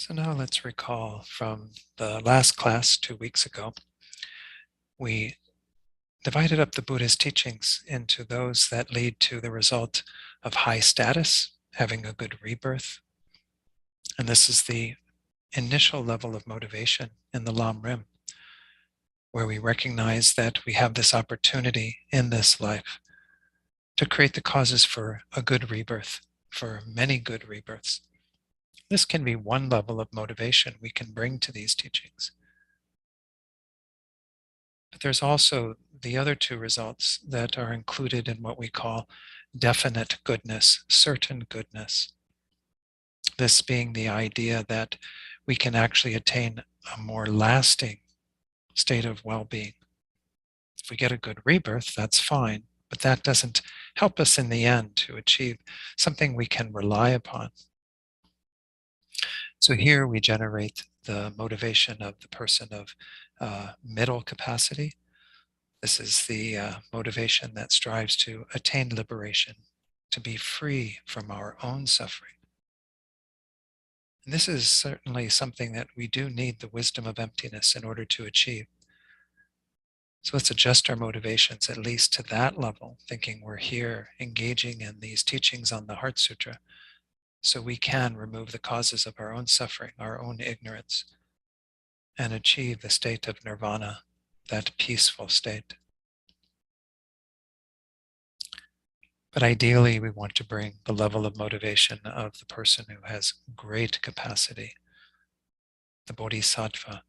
So now let's recall from the last class 2 weeks ago, we divided up the Buddha's teachings into those that lead to the result of high status, having a good rebirth. And this is the initial level of motivation in the Lam Rim, where we recognize that we have this opportunity in this life to create the causes for a good rebirth, for many good rebirths. This can be one level of motivation we can bring to these teachings. But there's also the other two results that are included in what we call definite goodness, certain goodness. This being the idea that we can actually attain a more lasting state of well-being. If we get a good rebirth, that's fine, but that doesn't help us in the end to achieve something we can rely upon. So here we generate the motivation of the person of middle capacity. This is the motivation that strives to attain liberation, to be free from our own suffering. And this is certainly something that we do need the wisdom of emptiness in order to achieve. So let's adjust our motivations at least to that level, thinking we're here engaging in these teachings on the Heart Sutra, so we can remove the causes of our own suffering, our own ignorance, and achieve the state of nirvana, that peaceful state. But ideally, we want to bring the level of motivation of the person who has great capacity, the bodhisattva,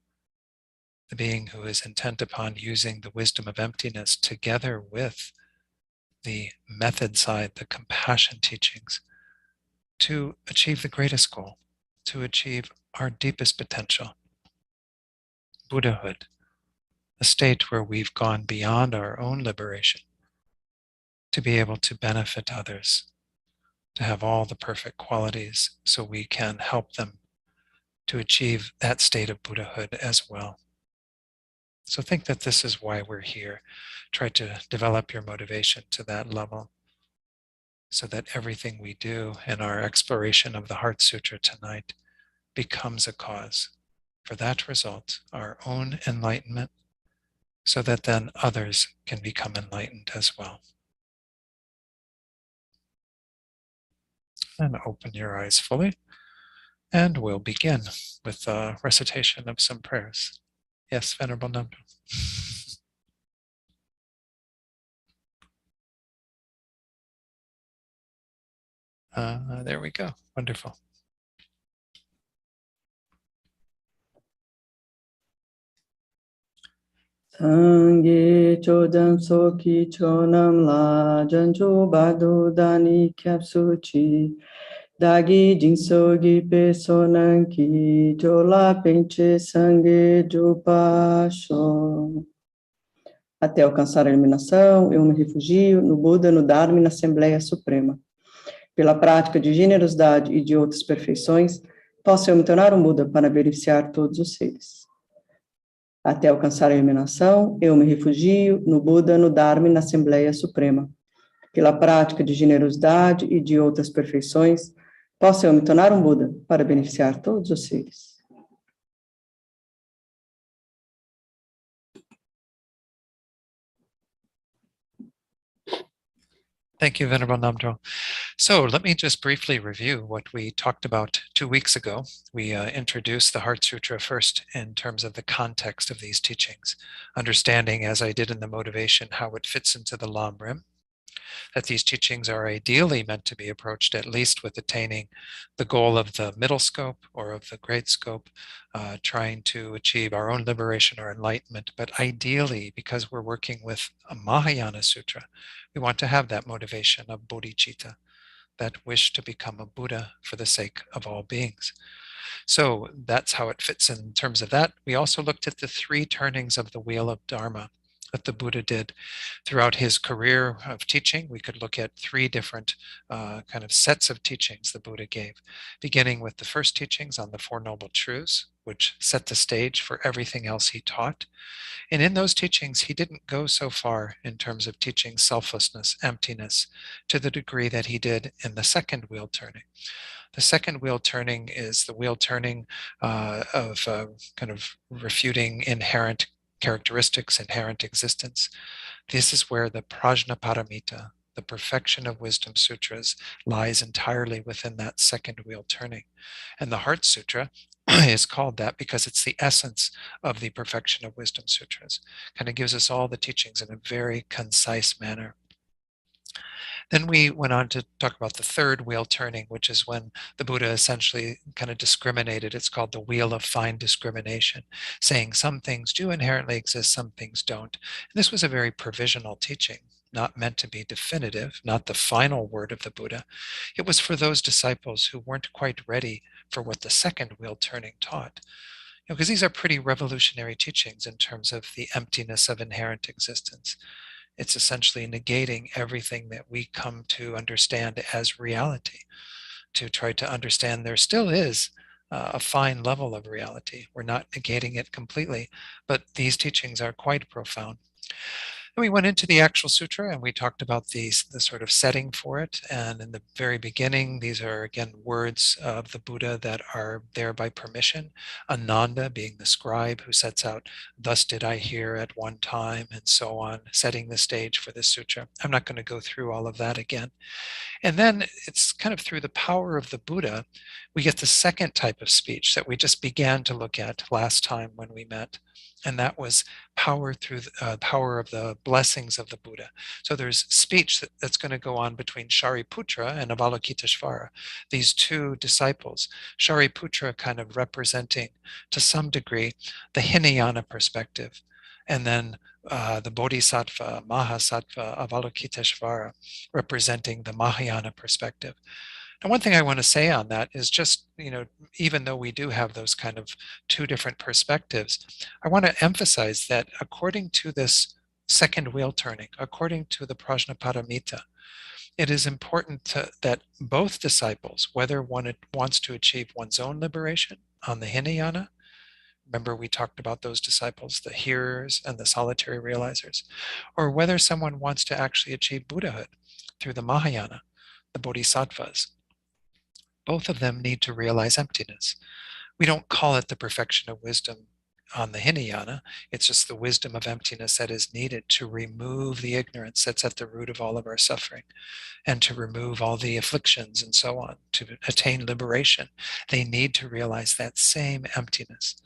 the being who is intent upon using the wisdom of emptiness together with the method side, the compassion teachings, to achieve the greatest goal, to achieve our deepest potential, Buddhahood, a state where we've gone beyond our own liberation, to be able to benefit others, to have all the perfect qualities so we can help them to achieve that state of Buddhahood as well. So think that this is why we're here. Try to develop your motivation to that level so that everything we do in our exploration of the Heart Sutra tonight becomes a cause for that result, our own enlightenment, so that then others can become enlightened as well. And open your eyes fully, and we'll begin with the recitation of some prayers. Yes, Venerable Namdo. There we go. Wonderful. Sangye chodam soki chonam la janjo bado dani kyapsuchi dagi jinsogi pesonanki jola penche sangue jopasho. Até alcançar a iluminação, eu me refugio no Buda, no Dharma e na Assembleia Suprema. Pela prática de generosidade e de outras perfeições, posso eu me tornar um Buda para beneficiar todos os seres. Até alcançar a iluminação, eu me refugio no Buda, no Dharma e na Assembleia Suprema. Pela prática de generosidade e de outras perfeições, posso eu me tornar um Buda para beneficiar todos os seres. Thank you, Venerable Namdro. So let me just briefly review what we talked about 2 weeks ago. We introduced the Heart Sutra first in terms of the context of these teachings, understanding, as I did in the motivation, how it fits into the Lam Rim, that these teachings are ideally meant to be approached at least with attaining the goal of the middle scope or of the great scope, trying to achieve our own liberation or enlightenment. But ideally, because we're working with a Mahayana Sutra, we want to have that motivation of bodhicitta, that wish to become a Buddha for the sake of all beings. So that's how it fits in terms of that. We also looked at the 3 turnings of the wheel of Dharma that the Buddha did throughout his career of teaching. We could look at 3 different kind of sets of teachings the Buddha gave, beginning with the first teachings on the Four Noble Truths, which set the stage for everything else he taught. And in those teachings, he didn't go so far in terms of teaching selflessness, emptiness, to the degree that he did in the second wheel turning. The second wheel turning is the wheel turning of kind of refuting inherent characteristics, inherent existence. This is where the Prajnaparamita, the perfection of wisdom sutras, lies entirely within that second wheel turning. And the Heart Sutra is called that because it's the essence of the perfection of wisdom sutras. Kind of gives us all the teachings in a very concise manner. Then we went on to talk about the third wheel turning, which is when the Buddha essentially kind of discriminated. It's called the wheel of fine discrimination, saying some things do inherently exist, some things don't. And this was a very provisional teaching, not meant to be definitive, not the final word of the Buddha. It was for those disciples who weren't quite ready for what the second wheel turning taught. Because these are pretty revolutionary teachings in terms of the emptiness of inherent existence. It's essentially negating everything that we come to understand as reality, to try to understand there still is a fine level of reality. We're not negating it completely, but these teachings are quite profound. And we went into the actual sutra and we talked about the sort of setting for it. And in the very beginning, these are again words of the Buddha that are there by permission. Ananda being the scribe who sets out, thus did I hear at one time, and so on, setting the stage for this sutra. I'm not going to go through all of that again. And then it's kind of through the power of the Buddha, we get the second type of speech that we just began to look at last time when we met. And that was power through the power of the blessings of the Buddha. So there's speech that's going to go on between Shariputra and Avalokiteshvara, these two disciples. Shariputra kind of representing, to some degree, the Hinayana perspective. And then the Bodhisattva, Mahasattva, Avalokiteshvara, representing the Mahayana perspective. And one thing I want to say on that is just, even though we do have those kind of two different perspectives, I want to emphasize that according to this second wheel turning, according to the Prajnaparamita, it is important that both disciples, whether one wants to achieve one's own liberation on the Hinayana, remember we talked about those disciples, the hearers and the solitary realizers, or whether someone wants to actually achieve Buddhahood through the Mahayana, the Bodhisattvas. Both of them need to realize emptiness. We don't call it the perfection of wisdom on the Hinayana. It's just the wisdom of emptiness that is needed to remove the ignorance that's at the root of all of our suffering and to remove all the afflictions and so on, to attain liberation. They need to realize that same emptiness.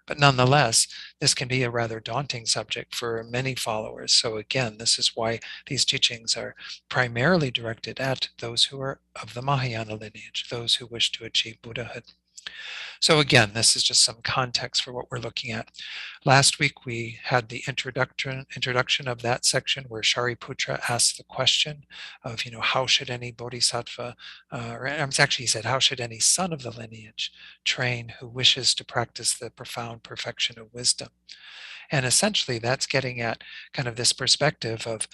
But nonetheless, this can be a rather daunting subject for many followers. So again, this is why these teachings are primarily directed at those who are of the Mahayana lineage, those who wish to achieve Buddhahood. So again, this is just some context for what we're looking at. Last week, we had the introduction of that section where Shariputra asked the question of, how should any bodhisattva, or actually he said, how should any son of the lineage train who wishes to practice the profound perfection of wisdom? And essentially, that's getting at kind of this perspective of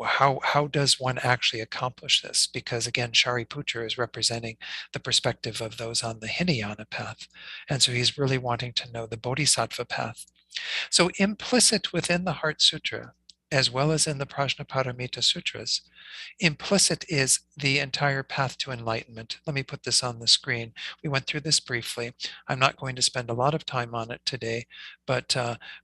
how does one actually accomplish this? Because again, Shariputra is representing the perspective of those on the Hinayana path. And so he's really wanting to know the Bodhisattva path. So implicit within the Heart Sutra, as well as in the Prajnaparamita Sutras, implicit is the entire path to enlightenment. Let me put this on the screen. We went through this briefly. I'm not going to spend a lot of time on it today, but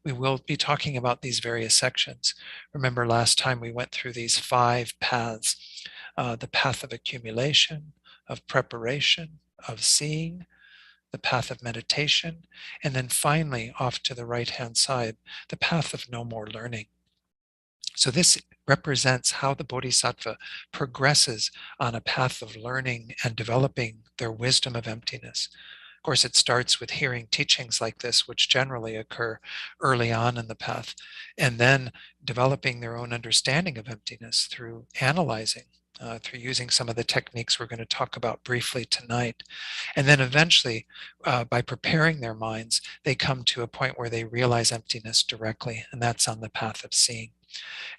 we will be talking about these various sections. Remember last time we went through these 5 paths, the path of accumulation, of preparation, of seeing, the path of meditation, and then finally off to the right-hand side, the path of no more learning. So this represents how the Bodhisattva progresses on a path of learning and developing their wisdom of emptiness. Of course, it starts with hearing teachings like this, which generally occur early on in the path, and then developing their own understanding of emptiness through analyzing, through using some of the techniques we're going to talk about briefly tonight. And then eventually, by preparing their minds, they come to a point where they realize emptiness directly, and that's on the path of seeing.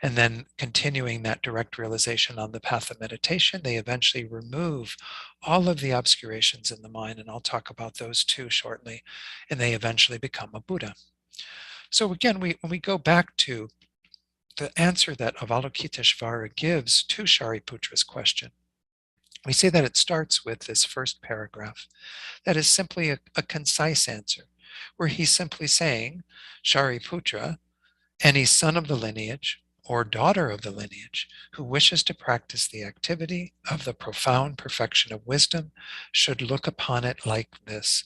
And then continuing that direct realization on the path of meditation, they eventually remove all of the obscurations in the mind, and I'll talk about those too shortly, and they eventually become a Buddha. So again, when we go back to the answer that Avalokiteshvara gives to Shariputra's question, we see that it starts with this first paragraph. That is simply a concise answer, where he's simply saying, Shariputra, any son of the lineage or daughter of the lineage who wishes to practice the activity of the profound perfection of wisdom should look upon it like this,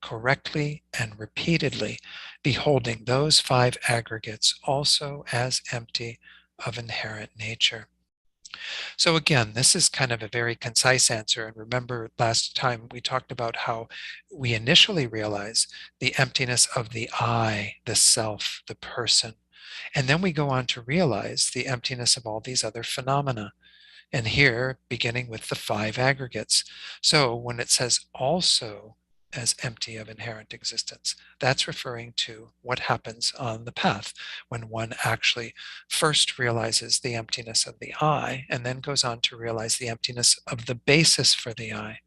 correctly and repeatedly, beholding those five aggregates also as empty of inherent nature. So again, this is kind of a very concise answer. And remember last time we talked about how we initially realize the emptiness of the I, the self, the person. And then we go on to realize the emptiness of all these other phenomena. And here, beginning with the five aggregates. So when it says also as empty of inherent existence, that's referring to what happens on the path when one actually first realizes the emptiness of the I and then goes on to realize the emptiness of the basis for the I.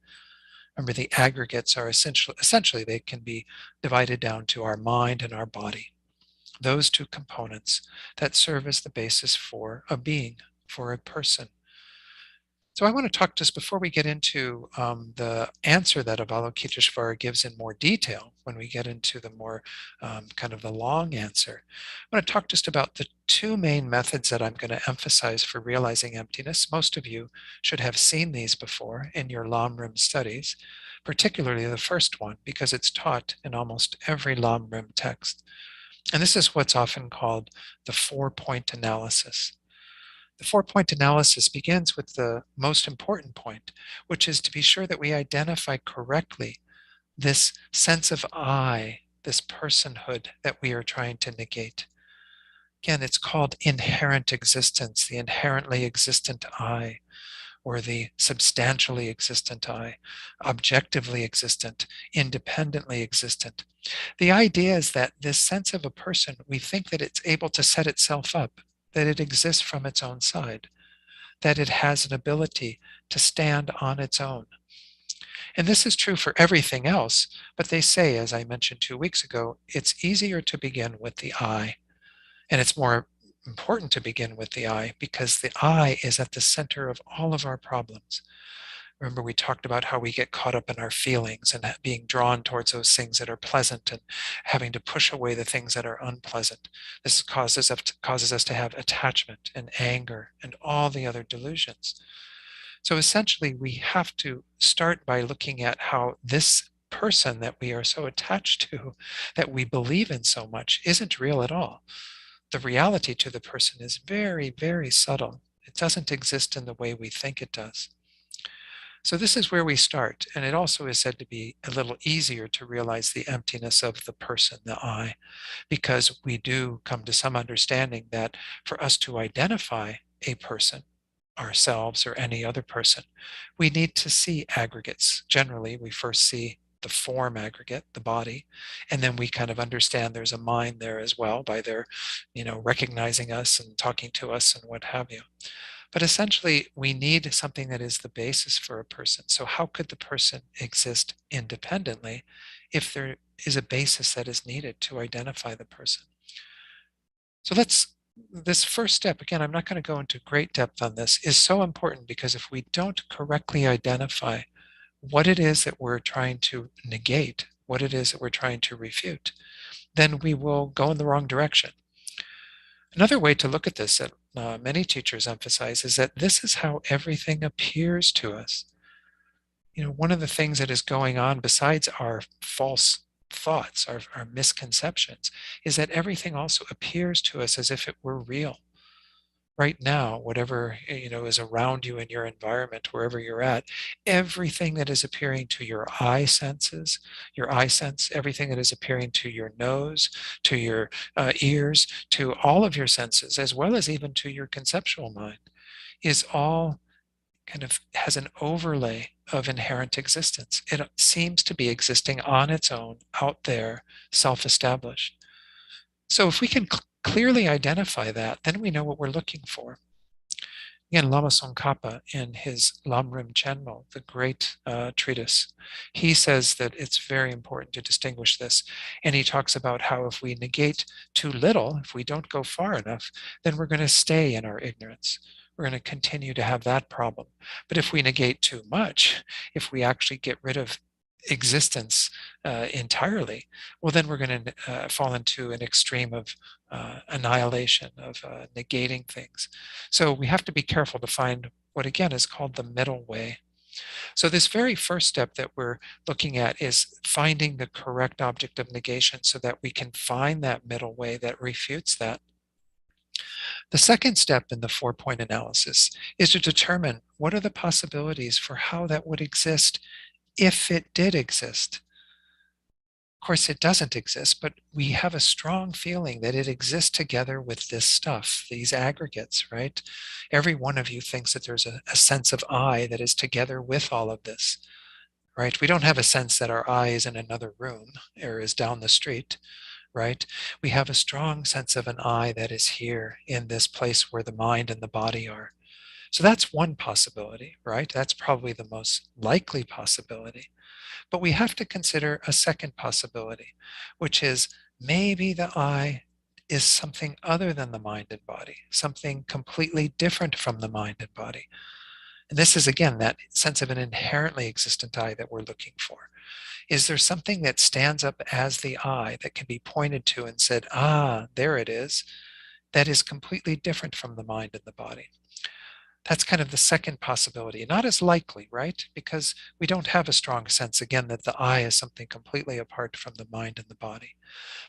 Remember, the aggregates are essentially they can be divided down to our mind and our body. Those two components that serve as the basis for a being, for a person. So I want to talk just before we get into the answer that Avalokiteshvara gives in more detail, when we get into the more kind of the long answer, I want to talk just about the two main methods that I'm going to emphasize for realizing emptiness. Most of you should have seen these before in your Lamrim studies, particularly the first one, because it's taught in almost every Lamrim text. And this is what's often called the four-point analysis. The four-point analysis begins with the most important point, which is to be sure that we identify correctly this sense of I, this personhood that we are trying to negate. Again, it's called inherent existence, the inherently existent I, or the substantially existent I, objectively existent, independently existent. The idea is that this sense of a person, we think that it's able to set itself up, that it exists from its own side, that it has an ability to stand on its own. And this is true for everything else, but they say, as I mentioned 2 weeks ago, it's easier to begin with the I, and it's more important to begin with the I because the I is at the center of all of our problems. Remember, we talked about how we get caught up in our feelings and being drawn towards those things that are pleasant and having to push away the things that are unpleasant. This causes us to have attachment and anger and all the other delusions. So essentially, we have to start by looking at how this person that we are so attached to, that we believe in so much, isn't real at all. The reality to the person is very, very subtle. It doesn't exist in the way we think it does. So this is where we start, and it also is said to be a little easier to realize the emptiness of the person, the I, because we do come to some understanding that for us to identify a person, ourselves or any other person, we need to see aggregates. Generally, we first see the form aggregate, the body, and then we kind of understand there's a mind there as well by their, recognizing us and talking to us and what have you. But essentially, we need something that is the basis for a person. So how could the person exist independently if there is a basis that is needed to identify the person? So this first step, again, I'm not going to go into great depth on this, is so important because if we don't correctly identify what it is that we're trying to negate, what it is that we're trying to refute, then we will go in the wrong direction. Another way to look at this that many teachers emphasize is that this is how everything appears to us. One of the things that is going on besides our false thoughts, our misconceptions, is that everything also appears to us as if it were real. Right now, whatever is around you in your environment, wherever you're at, everything that is appearing to your eye senses, your eye sense, everything that is appearing to your nose, to your ears, to all of your senses, as well as even to your conceptual mind, is all kind of has an overlay of inherent existence. It seems to be existing on its own, out there, self-established. So if we can clearly identify that, then we know what we're looking for. Again, Lama Tsongkhapa in his Lamrim Chenmo, the great treatise, he says that it's very important to distinguish this. And he talks about how if we negate too little, if we don't go far enough, then we're going to stay in our ignorance. We're going to continue to have that problem. But if we negate too much, if we actually get rid of existence entirely, well, then we're going to fall into an extreme of annihilation, of negating things. So we have to be careful to find what again is called the middle way. So this very first step that we're looking at is finding the correct object of negation so that we can find that middle way that refutes that. The second step in the 4-point analysis is to determine what are the possibilities for how that would exist if it did exist. Of course, it doesn't exist, but we have a strong feeling that it exists together with this stuff, these aggregates, right? Every one of you thinks that there's a sense of I that is together with all of this, right? We don't have a sense that our I is in another room or is down the street, right? We have a strong sense of an I that is here in this place where the mind and the body are. So that's one possibility, right? That's probably the most likely possibility. But we have to consider a second possibility, which is maybe the I is something other than the mind and body, something completely different from the mind and body. And this is, again, that sense of an inherently existent I that we're looking for. Is there something that stands up as the I that can be pointed to and said, ah, there it is, that is completely different from the mind and the body? That's kind of the second possibility. Not as likely, right? Because we don't have a strong sense, again, that the I is something completely apart from the mind and the body.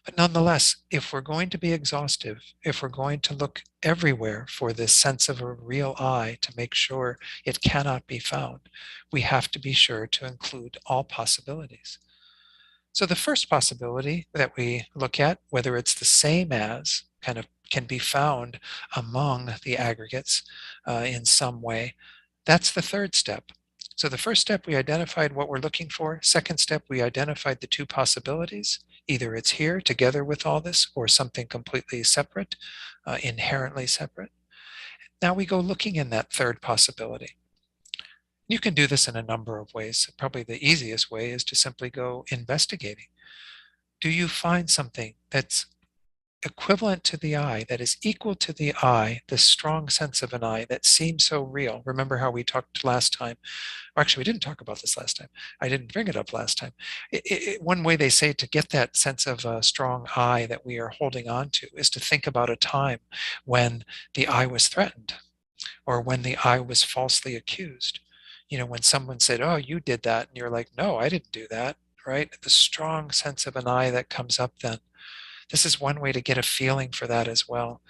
But nonetheless, if we're going to be exhaustive, if we're going to look everywhere for this sense of a real I to make sure it cannot be found, we have to be sure to include all possibilities. So the first possibility that we look at, whether it's the same as, kind of can be found among the aggregates in some way, that's the third step. So the first step, we identified what we're looking for. Second step, we identified the two possibilities. Either it's here together with all this or something completely separate, inherently separate. Now we go looking in that third possibility. You can do this in a number of ways. Probably the easiest way is to simply go investigating. Do you find something that's equivalent to the I, that is equal to the I, this strong sense of an I that seems so real? Remember how we talked last time? Or actually, we didn't talk about this last time. I didn't bring it up last time. One way they say to get that sense of a strong I that we are holding on to is to think about a time when the I was threatened or when the I was falsely accused. You know, when someone said, oh, you did that, and you're like, no, I didn't do that, right? The strong sense of an I that comes up then. This is one way to get a feeling for that as well.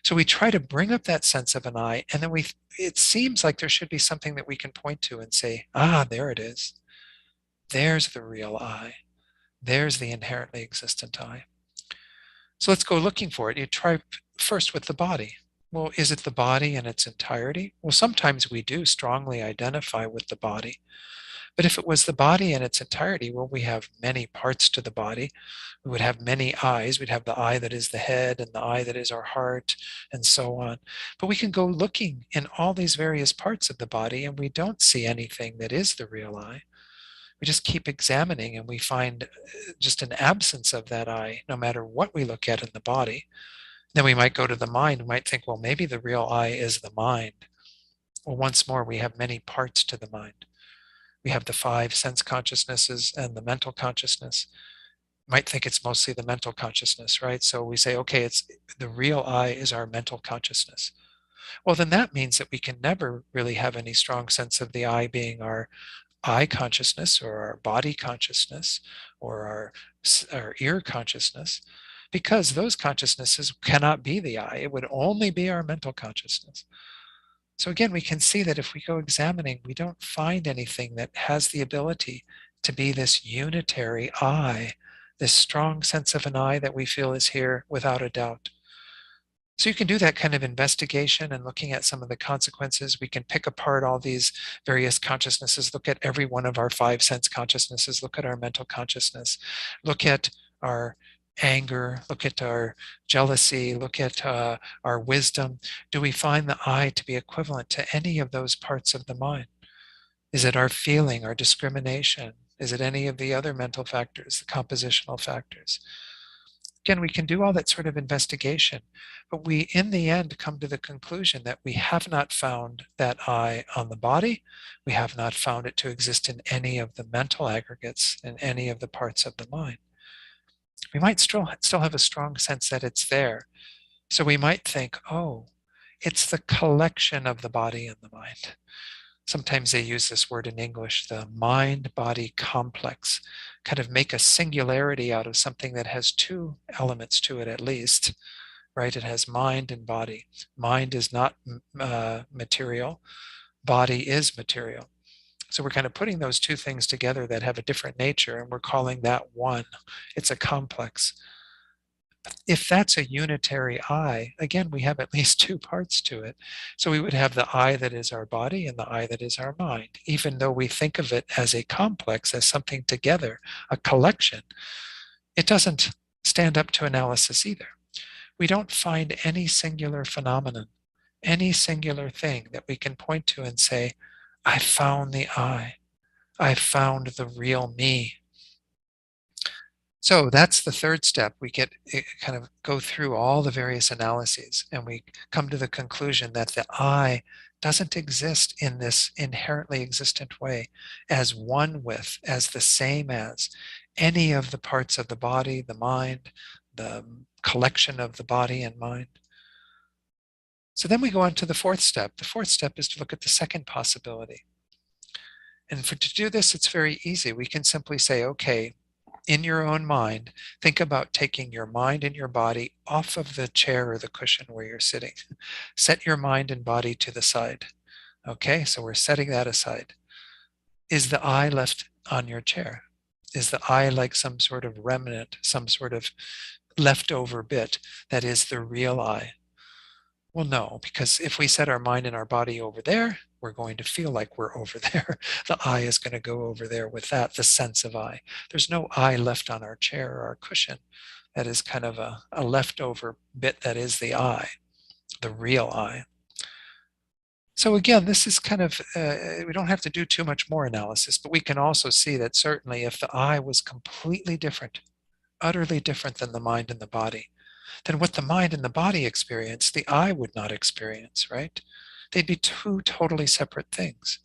So we try to bring up that sense of an I, and then it seems like there should be something that we can point to and say, ah, there it is. There's the real I. There's the inherently existent I. So let's go looking for it. You try first with the body. Well, is it the body in its entirety? Well, sometimes we do strongly identify with the body. But if it was the body in its entirety, well, we have many parts to the body. We would have many eyes. We'd have the eye that is the head and the eye that is our heart and so on. But we can go looking in all these various parts of the body and we don't see anything that is the real I. We just keep examining and we find just an absence of that I, no matter what we look at in the body. Then we might go to the mind. We might think, well, maybe the real I is the mind. Well, once more, we have many parts to the mind. We have the 5 sense consciousnesses and the mental consciousness. Might think it's mostly the mental consciousness, right? So we say, okay, it's the real I is our mental consciousness. Well, then that means that we can never really have any strong sense of the I being our eye consciousness or our body consciousness or our ear consciousness, because those consciousnesses cannot be the I. It would only be our mental consciousness. So again, we can see that if we go examining, we don't find anything that has the ability to be this unitary I, this strong sense of an I that we feel is here without a doubt. So you can do that kind of investigation and looking at some of the consequences. We can pick apart all these various consciousnesses, look at every one of our 5 sense consciousnesses, look at our mental consciousness, look at our anger, look at our jealousy, look at our wisdom, do we find the I to be equivalent to any of those parts of the mind? Is it our feeling, our discrimination? Is it any of the other mental factors, the compositional factors? Again, we can do all that sort of investigation, but we, in the end, come to the conclusion that we have not found that I on the body. We have not found it to exist in any of the mental aggregates, in any of the parts of the mind. We might still have a strong sense that it's there. So we might think, oh, it's the collection of the body and the mind. Sometimes they use this word in English, the mind-body complex, kind of make a singularity out of something that has two elements to it at least, right? It has mind and body. Mind is not material. Body is material. So we're kind of putting those two things together that have a different nature, and we're calling that one. It's a complex. If that's a unitary I, again, we have at least two parts to it. So we would have the I that is our body and the I that is our mind, even though we think of it as a complex, as something together, a collection. It doesn't stand up to analysis either. We don't find any singular phenomenon, any singular thing that we can point to and say, I found the I found the real me. So that's the third step. We kind of go through all the various analyses, and we come to the conclusion that the I doesn't exist in this inherently existent way as one with, as the same as any of the parts of the body, the mind, the collection of the body and mind. So then we go on to the fourth step. The fourth step is to look at the second possibility. And to do this, it's very easy. We can simply say, okay, in your own mind, think about taking your mind and your body off of the chair or the cushion where you're sitting. Set your mind and body to the side. Okay, so we're setting that aside. Is the I left on your chair? Is the I like some sort of remnant, some sort of leftover bit that is the real I? Well, no, because if we set our mind and our body over there, we're going to feel like we're over there. The I is going to go over there with that, the sense of I. There's no I left on our chair or our cushion. That is kind of a leftover bit that is the I, the real I. So again, this is kind of, we don't have to do too much more analysis, but we can also see that certainly if the I was completely different, utterly different than the mind and the body, then what the mind and the body experience, the I would not experience, right? They'd be two totally separate things.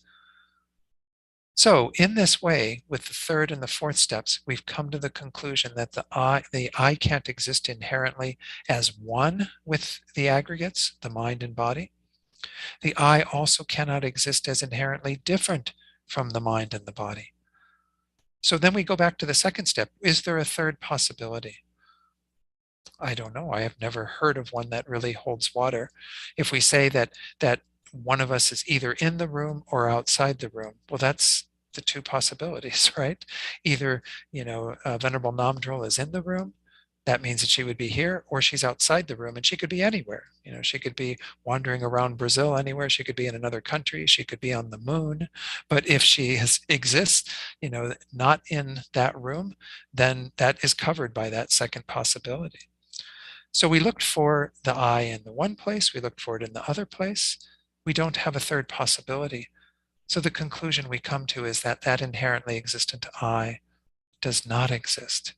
So in this way, with the third and the fourth steps, we've come to the conclusion that the I can't exist inherently as one with the aggregates, the mind and body. The I also cannot exist as inherently different from the mind and the body. So then we go back to the second step. Is there a third possibility? I don't know. I have never heard of one that really holds water. If we say that one of us is either in the room or outside the room, well, that's the two possibilities, right? Either, Venerable Namdrol is in the room, that means that she would be here, or she's outside the room and she could be anywhere. She could be wandering around Brazil anywhere. She could be in another country. She could be on the moon. But if she exists, not in that room, then that is covered by that second possibility. So we looked for the I in the one place, we looked for it in the other place. We don't have a third possibility. So the conclusion we come to is that that inherently existent I does not exist.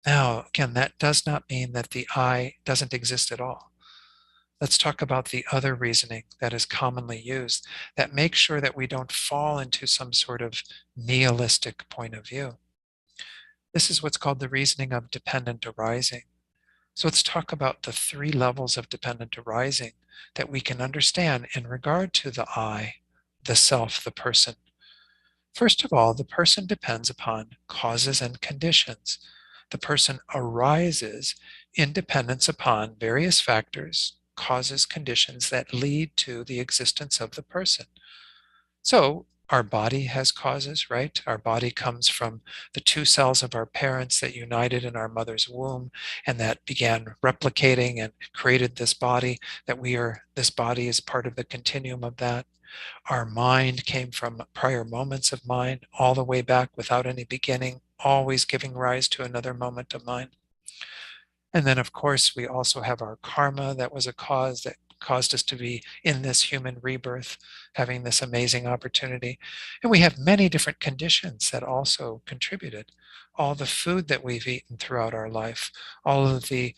Now, again, that does not mean that the I doesn't exist at all. Let's talk about the other reasoning that is commonly used that makes sure that we don't fall into some sort of nihilistic point of view. This is what's called the reasoning of dependent arising. So let's talk about the three levels of dependent arising that we can understand in regard to the I, the self, the person. First of all, the person depends upon causes and conditions. The person arises in dependence upon various factors, causes, conditions that lead to the existence of the person. So our body has causes, right? Our body comes from the two cells of our parents that united in our mother's womb and that began replicating and created this body, this body is part of the continuum of that. Our mind came from prior moments of mind all the way back without any beginning, always giving rise to another moment of mind. And then, of course, we also have our karma that was a cause that caused us to be in this human rebirth, having this amazing opportunity. And we have many different conditions that also contributed. All the food that we've eaten throughout our life, all of the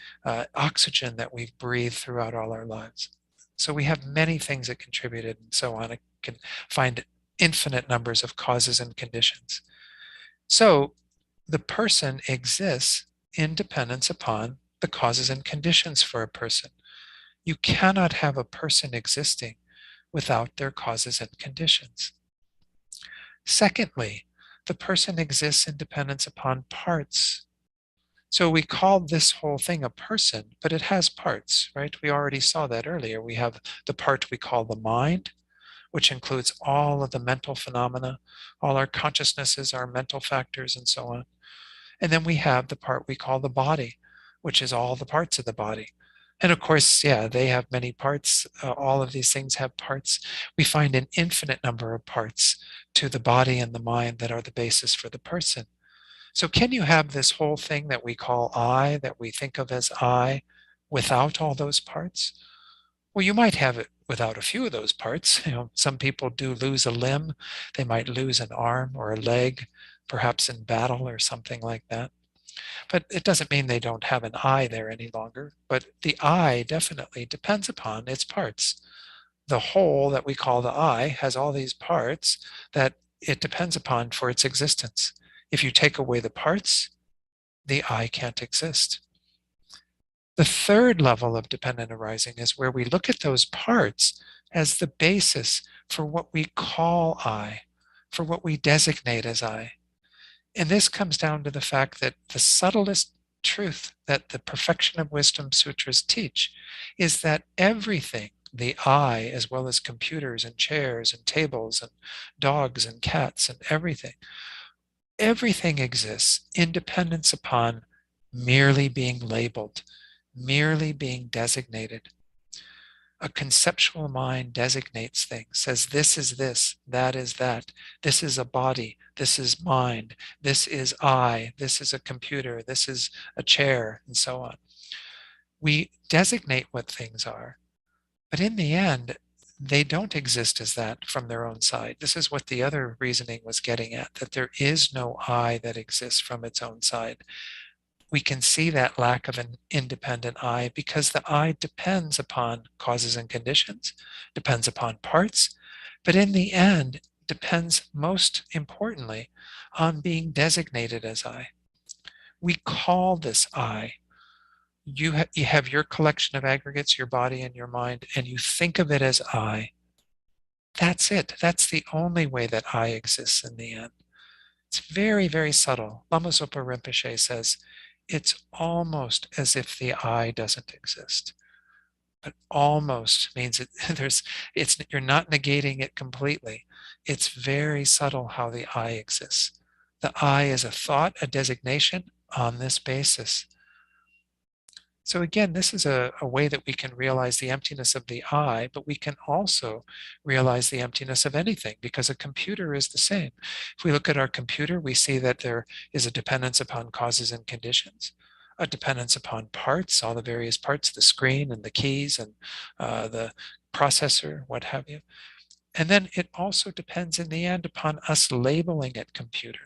oxygen that we've breathed throughout all our lives. So we have many things that contributed and so on. It can find infinite numbers of causes and conditions. So the person exists in dependence upon the causes and conditions for a person. You cannot have a person existing without their causes and conditions. Secondly, the person exists in dependence upon parts. So we call this whole thing a person, but it has parts, right? We already saw that earlier. We have the part we call the mind, which includes all of the mental phenomena, all our consciousnesses, our mental factors, and so on. And then we have the part we call the body, which is all the parts of the body. And of course, yeah, they have many parts. All of these things have parts. We find an infinite number of parts to the body and the mind that are the basis for the person. So can you have this whole thing that we call I, that we think of as I, without all those parts? Well, you might have it without a few of those parts. Some people do lose a limb. They might lose an arm or a leg, perhaps in battle or something like that. But it doesn't mean they don't have an I there any longer. But the I definitely depends upon its parts. The whole that we call the I has all these parts that it depends upon for its existence. If you take away the parts, the I can't exist. The third level of dependent arising is where we look at those parts as the basis for what we call I, for what we designate as I. And this comes down to the fact that the subtlest truth that the Perfection of Wisdom Sutras teach is that everything, the I, as well as computers and chairs and tables and dogs and cats and everything exists in dependence upon merely being labeled, merely being designated. A conceptual mind designates things, says this is this, that is that, this is a body, this is mind, this is I, this is a computer, this is a chair, and so on. We designate what things are, but in the end, they don't exist as that from their own side. This is what the other reasoning was getting at, that there is no I that exists from its own side. We can see that lack of an independent I because the I depends upon causes and conditions, depends upon parts, but in the end depends most importantly on being designated as I. We call this I. You have your collection of aggregates, your body and your mind, and you think of it as I. That's it. That's the only way that I exists in the end. It's very, very subtle. Lama Zopa Rinpoche says, it's almost as if the I doesn't exist. But almost means you're not negating it completely. It's very subtle how the I exists. The I is a thought, a designation on this basis. So again, this is a way that we can realize the emptiness of the I, but we can also realize the emptiness of anything because a computer is the same. If we look at our computer, we see that there is a dependence upon causes and conditions, a dependence upon parts, all the various parts, the screen and the keys and the processor, what have you. And then it also depends in the end upon us labeling it computer.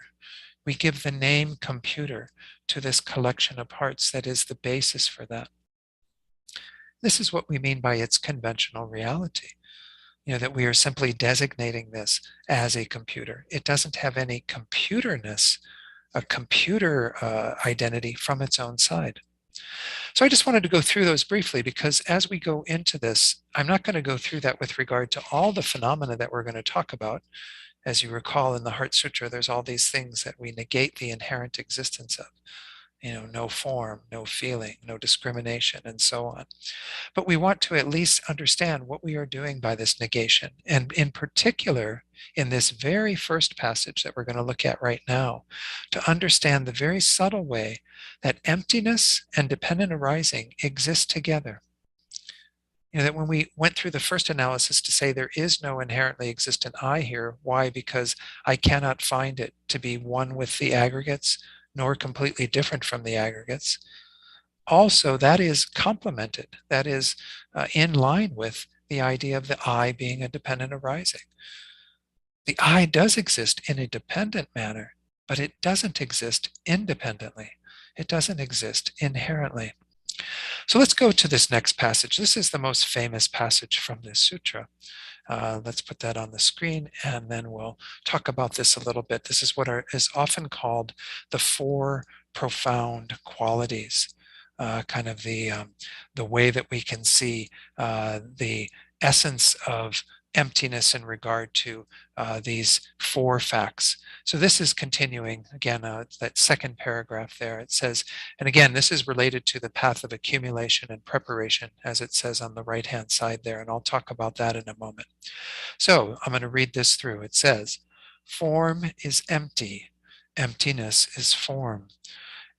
We give the name computer to this collection of parts that is the basis for that. This is what we mean by its conventional reality. That we are simply designating this as a computer. It doesn't have any computerness, a computer identity from its own side. So I just wanted to go through those briefly because as we go into this, I'm not going to go through that with regard to all the phenomena that we're going to talk about. As you recall in the Heart Sutra, there's all these things that we negate the inherent existence of. No form, no feeling, no discrimination, and so on. But we want to at least understand what we are doing by this negation. And in particular, in this very first passage that we're going to look at right now, to understand the very subtle way that emptiness and dependent arising exist together. That when we went through the first analysis to say there is no inherently existent I here, why? Because I cannot find it to be one with the aggregates, nor completely different from the aggregates. also that is complemented, that is in line with the idea of the I being a dependent arising. The I does exist in a dependent manner, but it doesn't exist independently. It doesn't exist inherently. So let's go to this next passage. This is the most famous passage from this sutra. Let's put that on the screen, and then we'll talk about this a little bit. This is what is often called the four profound qualities, kind of the way that we can see the essence of emptiness in regard to these four facts. So this is continuing, again, that second paragraph there. It says, and again, this is related to the path of accumulation and preparation, as it says on the right-hand side there, and I'll talk about that in a moment. So I'm going to read this through. It says, form is empty. Emptiness is form.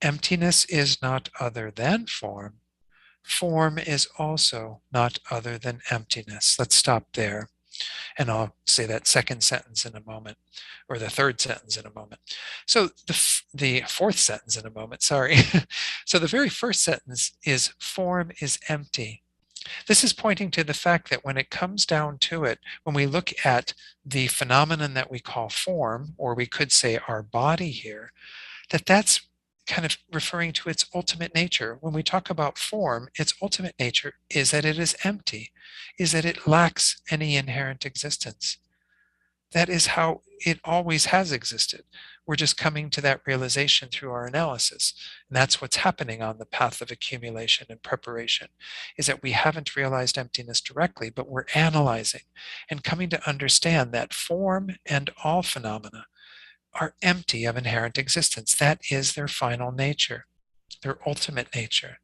Emptiness is not other than form. Form is also not other than emptiness. Let's stop there. And I'll say that second sentence in a moment, or the third sentence in a moment. So the fourth sentence in a moment, sorry. So the very first sentence is form is empty. This is pointing to the fact that when it comes down to it, when we look at the phenomenon that we call form, or we could say our body here, that's kind of referring to its ultimate nature. When we talk about form, its ultimate nature is that it is empty, is that it lacks any inherent existence. That is how it always has existed. We're just coming to that realization through our analysis. And that's what's happening on the path of accumulation and preparation, is that we haven't realized emptiness directly, but we're analyzing and coming to understand that form and all phenomena are empty of inherent existence. That is their final nature, their ultimate nature.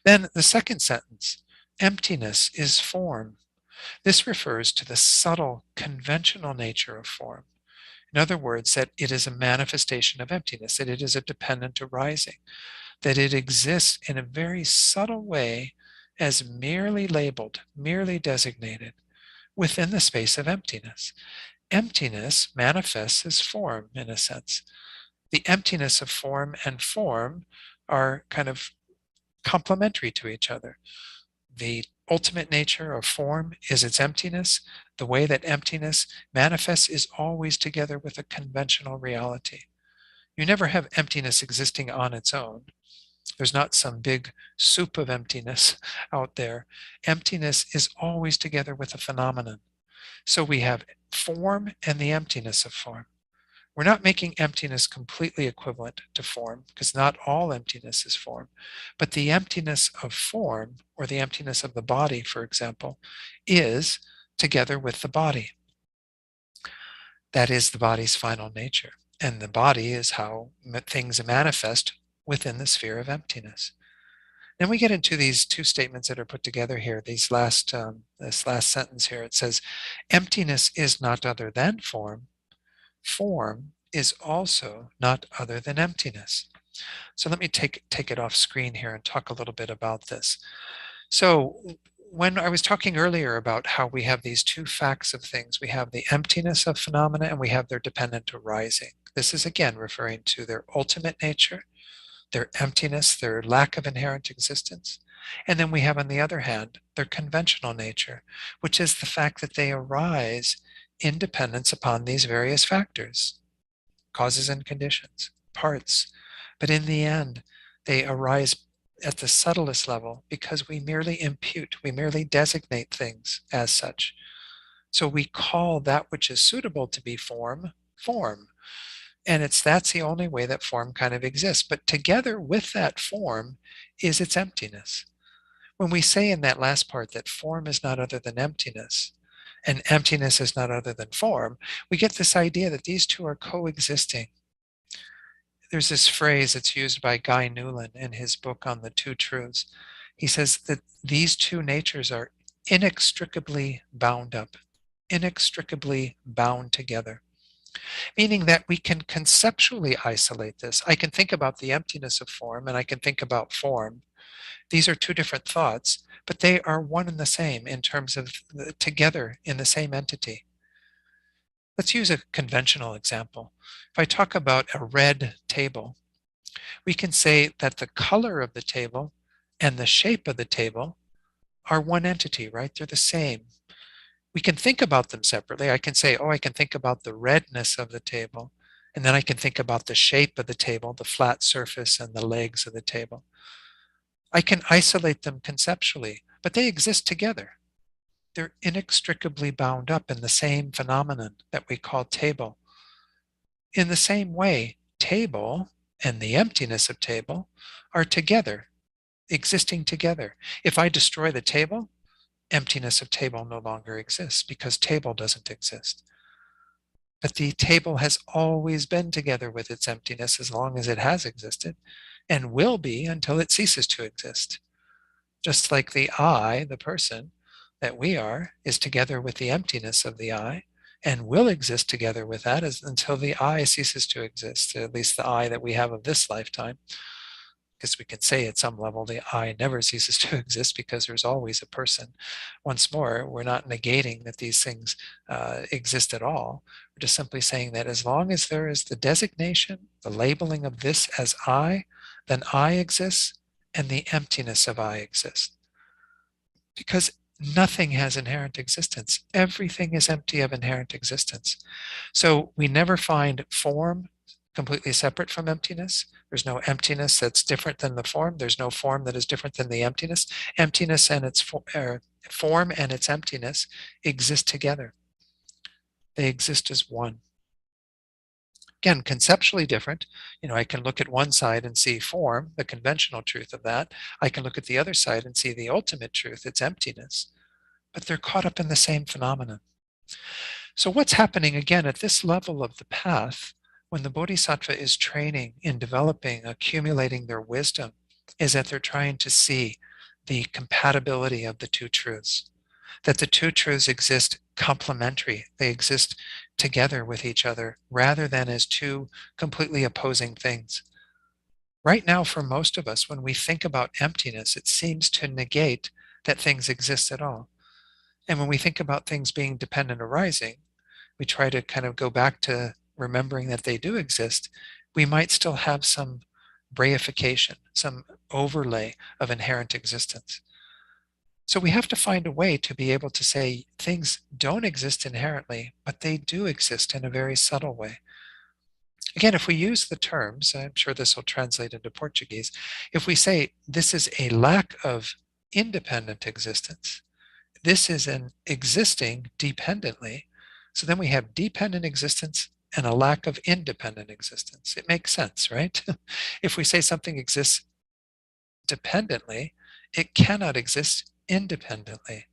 Then the second sentence, emptiness is form. This refers to the subtle, conventional nature of form. In other words, that it is a manifestation of emptiness, that it is a dependent arising, that it exists in a very subtle way as merely labeled, merely designated within the space of emptiness. Emptiness manifests as form, in a sense. The emptiness of form and form are kind of complementary to each other. The ultimate nature of form is its emptiness. The way that emptiness manifests is always together with a conventional reality. You never have emptiness existing on its own. There's not some big soup of emptiness out there. Emptiness is always together with a phenomenon. So we have form and the emptiness of form. We're not making emptiness completely equivalent to form, because not all emptiness is form, but the emptiness of form, or the emptiness of the body, for example, is together with the body. That is the body's final nature. And the body is how things manifest within the sphere of emptiness. Then we get into these two statements that are put together here. This last sentence here, it says, emptiness is not other than form. Form is also not other than emptiness. So let me take it off screen here and talk a little bit about this. So when I was talking earlier about how we have these two facts of things, we have the emptiness of phenomena and we have their dependent arising. This is again referring to their ultimate nature, their emptiness, their lack of inherent existence. And then we have, on the other hand, their conventional nature, which is the fact that they arise in dependence upon these various factors, causes and conditions, parts. But in the end, they arise at the subtlest level because we merely impute, we merely designate things as such. So we call that which is suitable to be form, form. And that's the only way that form kind of exists. But together with that form is its emptiness. When we say in that last part that form is not other than emptiness, and emptiness is not other than form, we get this idea that these two are coexisting. There's this phrase that's used by Guy Newland in his book on the Two Truths. He says that these two natures are inextricably bound up, inextricably bound together, meaning that we can conceptually isolate this. I can think about the emptiness of form and I can think about form. These are two different thoughts, but they are one and the same in terms of together in the same entity. Let's use a conventional example. If I talk about a red table, we can say that the color of the table and the shape of the table are one entity, right? They're the same. We can think about them separately. I can say, oh, I can think about the redness of the table, and then I can think about the shape of the table, the flat surface and the legs of the table. I can isolate them conceptually, but they exist together. They're inextricably bound up in the same phenomenon that we call table. In the same way, table and the emptiness of table are together, existing together. If I destroy the table, emptiness of table no longer exists because table doesn't exist. But the table has always been together with its emptiness as long as it has existed and will be until it ceases to exist. Just like the I, the person that we are, is together with the emptiness of the I and will exist together with that until the I ceases to exist, at least the I that we have of this lifetime. Because we can say at some level the I never ceases to exist because there's always a person. Once more, we're not negating that these things exist at all. We're just simply saying that as long as there is the designation, the labeling of this as I, then I exists and the emptiness of I exists. Because nothing has inherent existence. Everything is empty of inherent existence. So we never find form completely separate from emptiness. There's no emptiness that's different than the form. There's no form that is different than the emptiness. Emptiness and its form and its emptiness exist together. They exist as one. Again, conceptually different. I can look at one side and see form, the conventional truth of that. I can look at the other side and see the ultimate truth, its emptiness. But they're caught up in the same phenomenon. So what's happening again at this level of the path when the bodhisattva is training in developing, accumulating their wisdom, is that they're trying to see the compatibility of the two truths, that the two truths exist complementary. They exist together with each other rather than as two completely opposing things. Right now, for most of us, when we think about emptiness, it seems to negate that things exist at all. And when we think about things being dependent arising, we try to kind of go back to remembering that they do exist. We might still have some reification, some overlay of inherent existence. So we have to find a way to be able to say things don't exist inherently, but they do exist in a very subtle way. Again, if we use the terms, I'm sure this will translate into Portuguese, if we say this is a lack of independent existence, this is an existing dependently. So then we have dependent existence and a lack of independent existence. It makes sense, right? If we say something exists dependently, it cannot exist independently.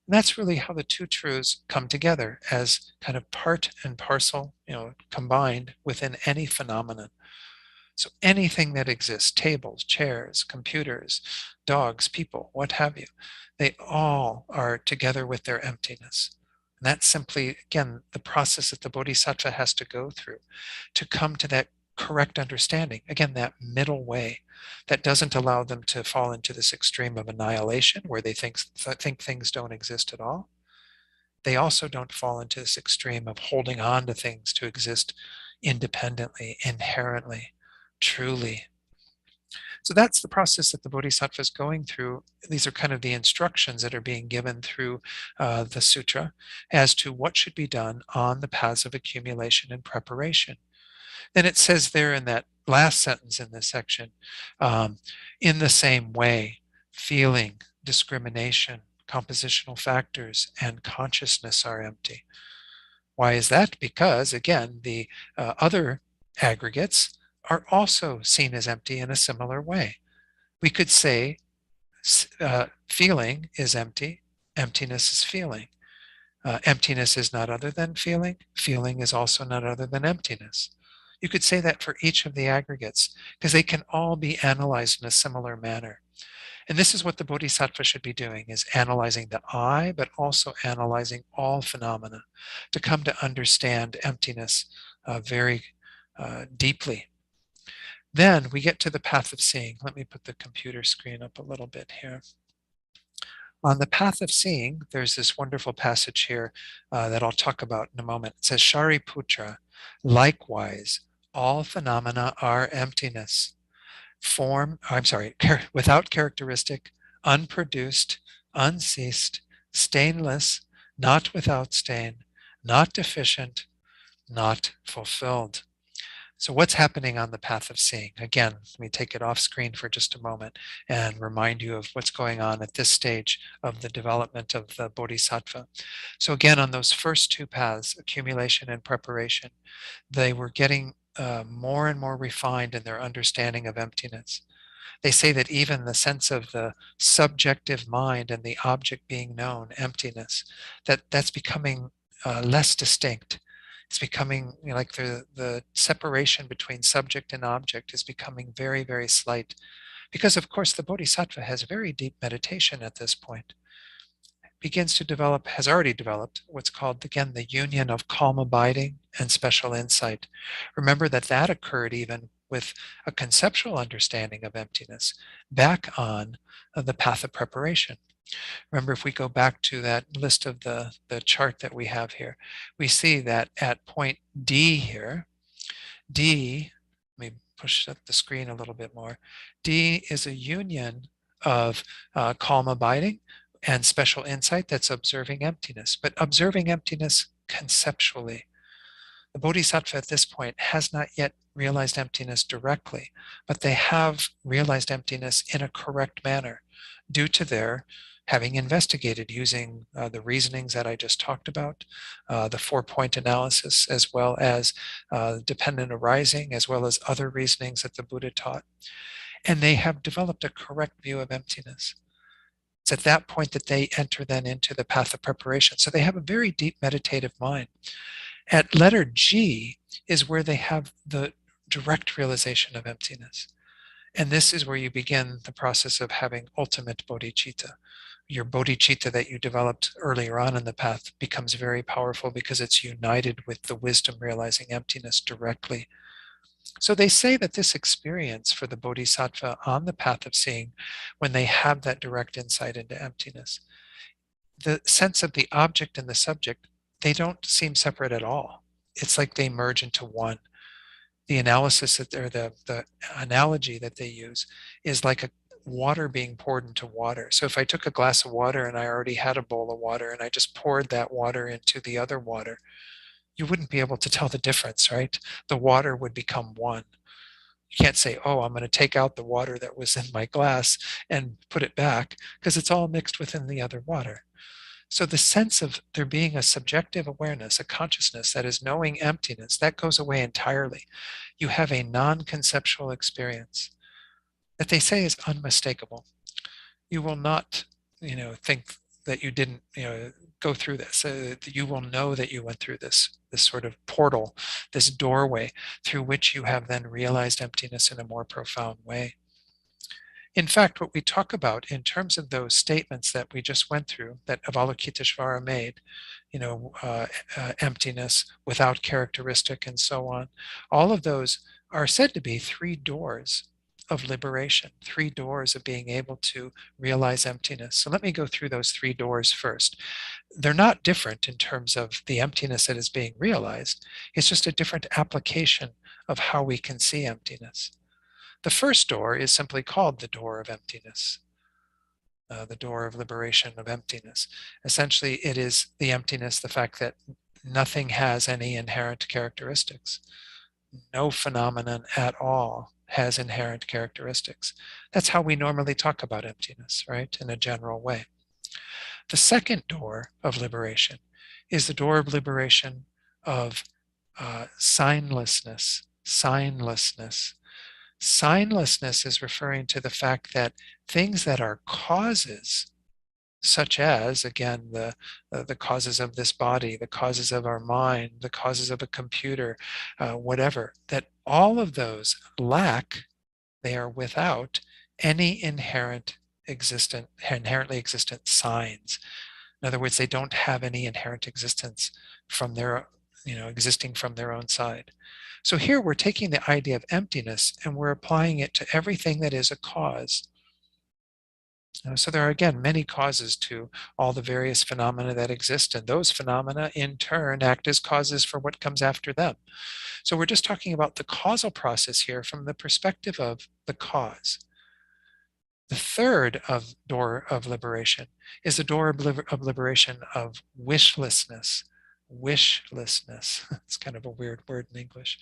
And that's really how the two truths come together as kind of part and parcel, combined within any phenomenon. So anything that exists, tables, chairs, computers, dogs, people, what have you, they all are together with their emptiness. And that's simply, again, the process that the bodhisattva has to go through to come to that correct understanding. Again, that middle way that doesn't allow them to fall into this extreme of annihilation where they think things don't exist at all. They also don't fall into this extreme of holding on to things to exist independently, inherently, truly. So that's the process that the bodhisattva is going through. These are kind of the instructions that are being given through the sutra as to what should be done on the paths of accumulation and preparation. Then it says there in that last sentence in this section, in the same way, feeling, discrimination, compositional factors, and consciousness are empty. Why is that? Because, again, the other aggregates are also seen as empty in a similar way. We could say feeling is empty, emptiness is feeling. Emptiness is not other than feeling. Feeling is also not other than emptiness. You could say that for each of the aggregates because they can all be analyzed in a similar manner. And this is what the bodhisattva should be doing, is analyzing the I, but also analyzing all phenomena to come to understand emptiness very deeply. Then we get to the path of seeing. Let me put the computer screen up a little bit here. On the path of seeing, there's this wonderful passage here that I'll talk about in a moment. It says, Shariputra, likewise, all phenomena are emptiness. without characteristic, unproduced, unceased, stainless, not without stain, not deficient, not fulfilled. So what's happening on the path of seeing? Again, let me take it off screen for just a moment and remind you of what's going on at this stage of the development of the Bodhisattva. So again, on those first two paths, accumulation and preparation, they were getting more and more refined in their understanding of emptiness. They say that even the sense of the subjective mind and the object being known, emptiness, that's becoming less distinct. It's becoming, you know, like the separation between subject and object is becoming very, very slight. Because of course the Bodhisattva has very deep meditation at this point. Begins to develop, has already developed, what's called, again, the union of calm abiding and special insight. Remember that that occurred even with a conceptual understanding of emptiness back on the path of preparation. Remember, if we go back to that list of the chart that we have here, we see that at point D here, D, let me push up the screen a little bit more. D is a union of calm abiding and special insight that's observing emptiness, but observing emptiness conceptually. The Bodhisattva at this point has not yet realized emptiness directly, but they have realized emptiness in a correct manner due to their having investigated using the reasonings that I just talked about, the 4-point analysis, as well as dependent arising, as well as other reasonings that the Buddha taught. And they have developed a correct view of emptiness. It's at that point that they enter then into the path of preparation. So they have a very deep meditative mind. At letter G is where they have the direct realization of emptiness. And this is where you begin the process of having ultimate bodhicitta. Your bodhicitta that you developed earlier on in the path becomes very powerful because it's united with the wisdom realizing emptiness directly. So they say that this experience for the bodhisattva on the path of seeing, when they have that direct insight into emptiness, the sense of the object and the subject, they don't seem separate at all. It's like they merge into one. The analysis that they're the analogy that they use is like a water being poured into water. So if I took a glass of water and I already had a bowl of water and I just poured that water into the other water, you wouldn't be able to tell the difference, right? The water would become one. You can't say, oh, I'm going to take out the water that was in my glass and put it back, because it's all mixed within the other water. So the sense of there being a subjective awareness, a consciousness that is knowing emptiness, that goes away entirely. You have a non-conceptual experience that they say is unmistakable. You will not, think that you didn't, go through this. You will know that you went through this sort of portal, this doorway through which you have then realized emptiness in a more profound way. In fact, what we talk about in terms of those statements that we just went through, that Avalokiteshvara made, emptiness without characteristic and so on, all of those are said to be 3 doors of liberation, 3 doors of being able to realize emptiness. So let me go through those 3 doors first. They're not different in terms of the emptiness that is being realized. It's just a different application of how we can see emptiness. The first door is simply called the door of emptiness, the door of liberation of emptiness. Essentially, it is the emptiness, the fact that nothing has any inherent characteristics. No phenomenon at all has inherent characteristics. That's how we normally talk about emptiness, right, in a general way. The second door of liberation is the door of liberation of signlessness, signlessness. Signlessness is referring to the fact that things that are causes, such as, again, the causes of this body, the causes of our mind, the causes of a computer, whatever, that all of those lack, they are without any inherently existent signs. In other words, they don't have any inherent existence from their, existing from their own side. So here we're taking the idea of emptiness and we're applying it to everything that is a cause. So there are, again, many causes to all the various phenomena that exist, and those phenomena in turn act as causes for what comes after them. So we're just talking about the causal process here from the perspective of the cause. The third door of liberation is the door of liberation of wishlessness. Wishlessness. It's kind of a weird word in English.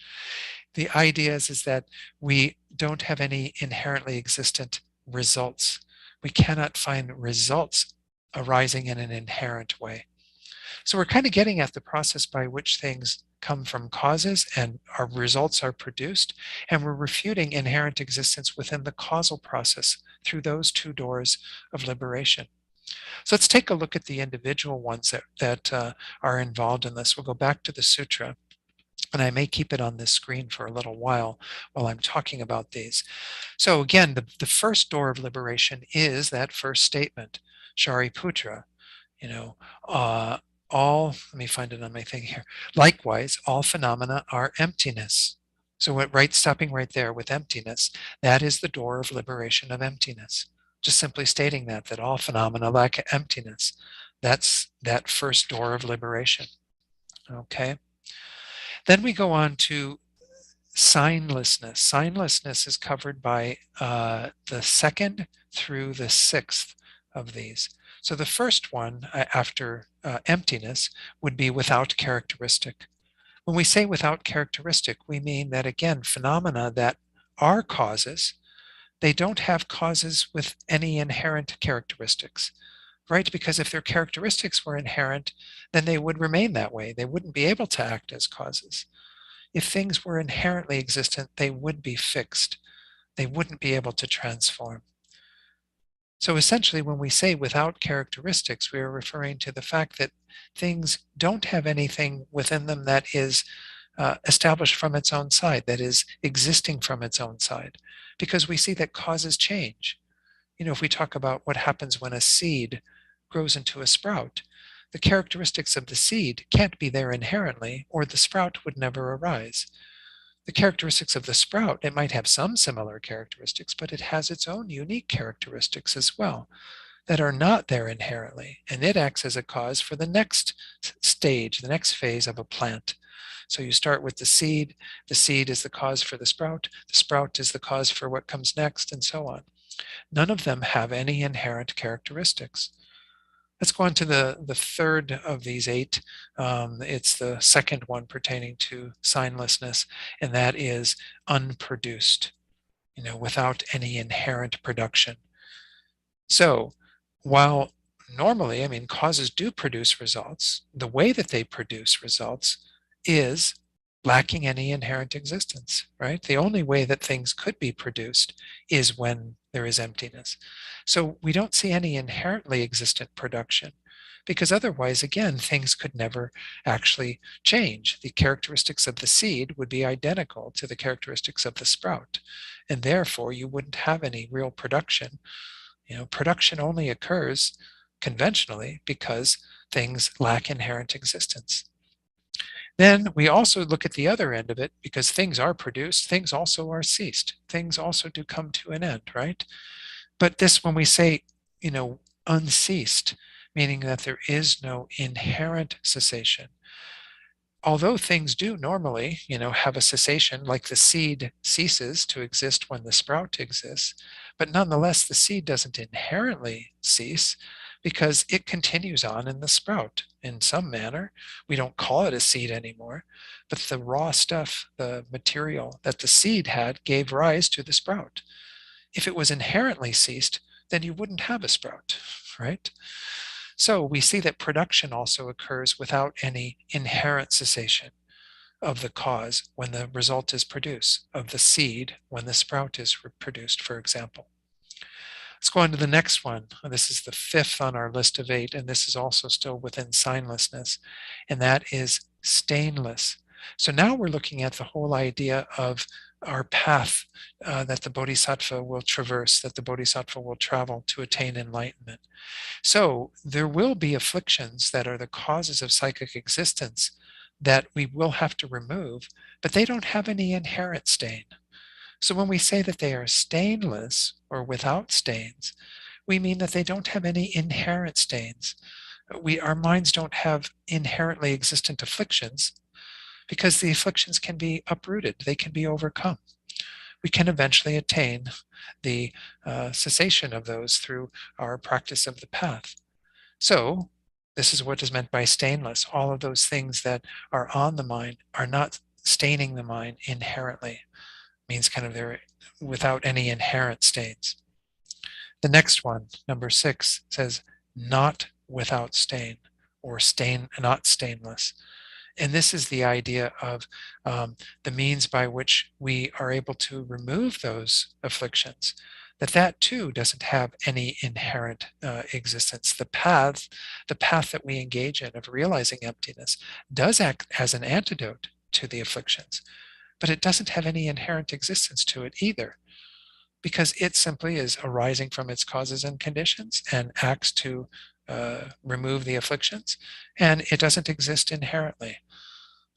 The idea is that we don't have any inherently existent results. We cannot find results arising in an inherent way. So we're kind of getting at the process by which things come from causes and our results are produced, and we're refuting inherent existence within the causal process through those two doors of liberation. So let's take a look at the individual ones that are involved in this. We'll go back to the sutra, and I may keep it on this screen for a little while I'm talking about these. So again, the first door of liberation is that first statement, Shariputra, you know, uh, let me find it on my thing here. Likewise, all phenomena are emptiness. So stopping right there with emptiness, that is the door of liberation of emptiness. Just simply stating that all phenomena lack emptiness. That's that first door of liberation. Okay. Then we go on to signlessness. Signlessness is covered by the second through the sixth of these. So the first one after emptiness would be without characteristic. When we say without characteristic, we mean that, again, phenomena that are causes, they don't have causes with any inherent characteristics, right? Because if their characteristics were inherent, then they would remain that way. They wouldn't be able to act as causes. If things were inherently existent, they would be fixed. They wouldn't be able to transform. So essentially, when we say without characteristics, we are referring to the fact that things don't have anything within them that is established from its own side, that is existing from its own side, because we see that causes change. If we talk about what happens when a seed grows into a sprout, the characteristics of the seed can't be there inherently, or the sprout would never arise. The characteristics of the sprout, it might have some similar characteristics, but it has its own unique characteristics as well that are not there inherently, and it acts as a cause for the next stage, the next phase of a plant. So you start with the seed is the cause for the sprout is the cause for what comes next, and so on. None of them have any inherent characteristics. Let's go on to the third of these eight. It's the second one pertaining to signlessness, and that is unproduced, without any inherent production. So while normally, causes do produce results, the way that they produce results is lacking any inherent existence, right? The only way that things could be produced is when there is emptiness. So we don't see any inherently existent production, because otherwise, again, things could never actually change. The characteristics of the seed would be identical to the characteristics of the sprout, and therefore you wouldn't have any real production. Production only occurs conventionally because things lack inherent existence. Then we also look at the other end of it, because things are produced, things also are ceased. Things also do come to an end, right? But this, when we say, unceased, meaning that there is no inherent cessation. Although things do normally, have a cessation, like the seed ceases to exist when the sprout exists, but nonetheless, the seed doesn't inherently cease because it continues on in the sprout in some manner. We don't call it a seed anymore, but the raw stuff, the material that the seed had, gave rise to the sprout. If it was inherently ceased, then you wouldn't have a sprout, right? So we see that production also occurs without any inherent cessation of the cause when the result is produced, of the seed when the sprout is produced, for example. Let's go on to the next one. This is the fifth on our list of 8, and this is also still within signlessness, and that is stainless. So now we're looking at the whole idea of our path that the bodhisattva will traverse, that the bodhisattva will travel to attain enlightenment. So there will be afflictions that are the causes of psychic existence that we will have to remove, but they don't have any inherent stain. So when we say that they are stainless or without stains, we mean that they don't have any inherent stains. Our minds don't have inherently existent afflictions because the afflictions can be uprooted, they can be overcome. We can eventually attain the cessation of those through our practice of the path. So this is what is meant by stainless. All of those things that are on the mind are not staining the mind inherently. It means kind of they're without any inherent stains. The next one, number 6, says not without stain, or stain, not stainless. And this is the idea of the means by which we are able to remove those afflictions. That too doesn't have any inherent existence. The path that we engage in of realizing emptiness does act as an antidote to the afflictions, but it doesn't have any inherent existence to it either, because it simply is arising from its causes and conditions and acts to remove the afflictions, and it doesn't exist inherently.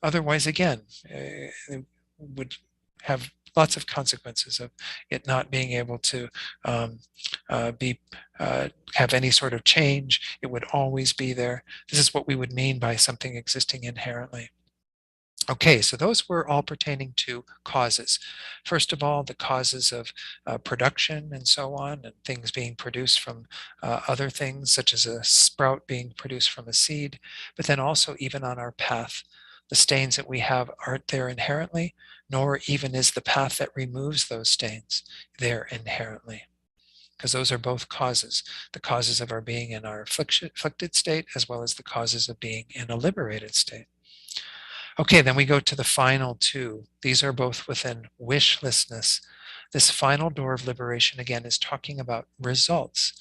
Otherwise, again, it would have lots of consequences of it not being able to have any sort of change. It would always be there. This is what we would mean by something existing inherently. Okay, so those were all pertaining to causes. First of all, the causes of production and so on, and things being produced from other things, such as a sprout being produced from a seed, but then also even on our path. The stains that we have aren't there inherently, nor even is the path that removes those stains there inherently, because those are both causes, the causes of our being in our afflicted state, as well as the causes of being in a liberated state. Okay, then we go to the final two. These are both within wishlessness. This final door of liberation, again, is talking about results.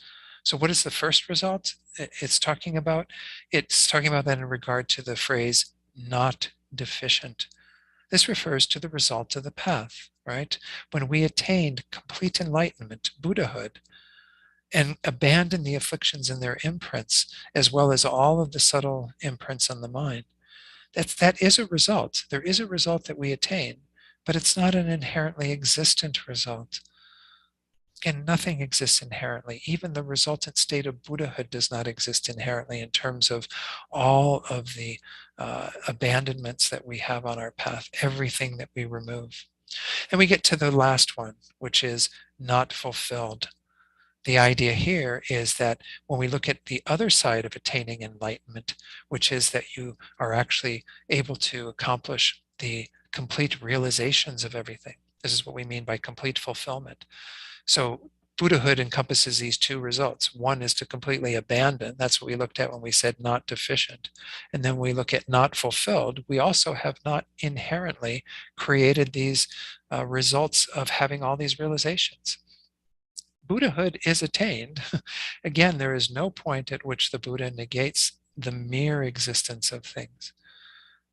So what is the first result? It's talking about that in regard to the phrase not deficient. This refers to the result of the path, right? When we attained complete enlightenment, Buddhahood, and abandoned the afflictions and their imprints, as well as all of the subtle imprints on the mind, that is a result. There is a result that we attain, but it's not an inherently existent result. And nothing exists inherently. Even the resultant state of Buddhahood does not exist inherently in terms of all of the abandonments that we have on our path, everything that we remove. And we get to the last one, which is not fulfilled. The idea here is that when we look at the other side of attaining enlightenment, which is that you are actually able to accomplish the complete realizations of everything. This is what we mean by complete fulfillment. So Buddhahood encompasses these two results. One is to completely abandon. That's what we looked at when we said not deficient. And then we look at not fulfilled. We also have not inherently created these results of having all these realizations. Buddhahood is attained. Again, there is no point at which the Buddha negates the mere existence of things.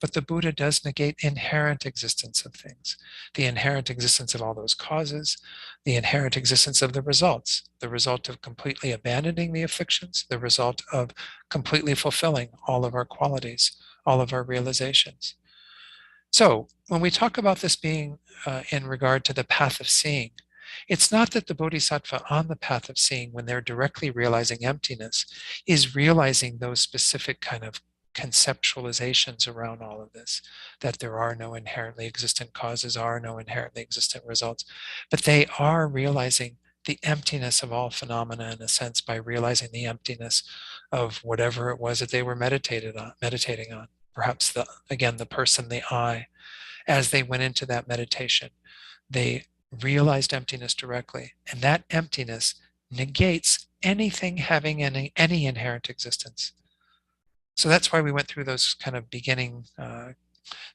But the Buddha does negate inherent existence of things, the inherent existence of all those causes, the inherent existence of the results, the result of completely abandoning the afflictions, the result of completely fulfilling all of our qualities, all of our realizations. So when we talk about this being in regard to the path of seeing, it's not that the bodhisattva on the path of seeing, when they're directly realizing emptiness, is realizing those specific kind of conceptualizations around all of this, that there are no inherently existent causes, are no inherently existent results, but they are realizing the emptiness of all phenomena in a sense by realizing the emptiness of whatever it was that they were meditating on. Perhaps the person, the I, as they went into that meditation, they realized emptiness directly, and that emptiness negates anything having any inherent existence. So that's why we went through those kind of beginning, kind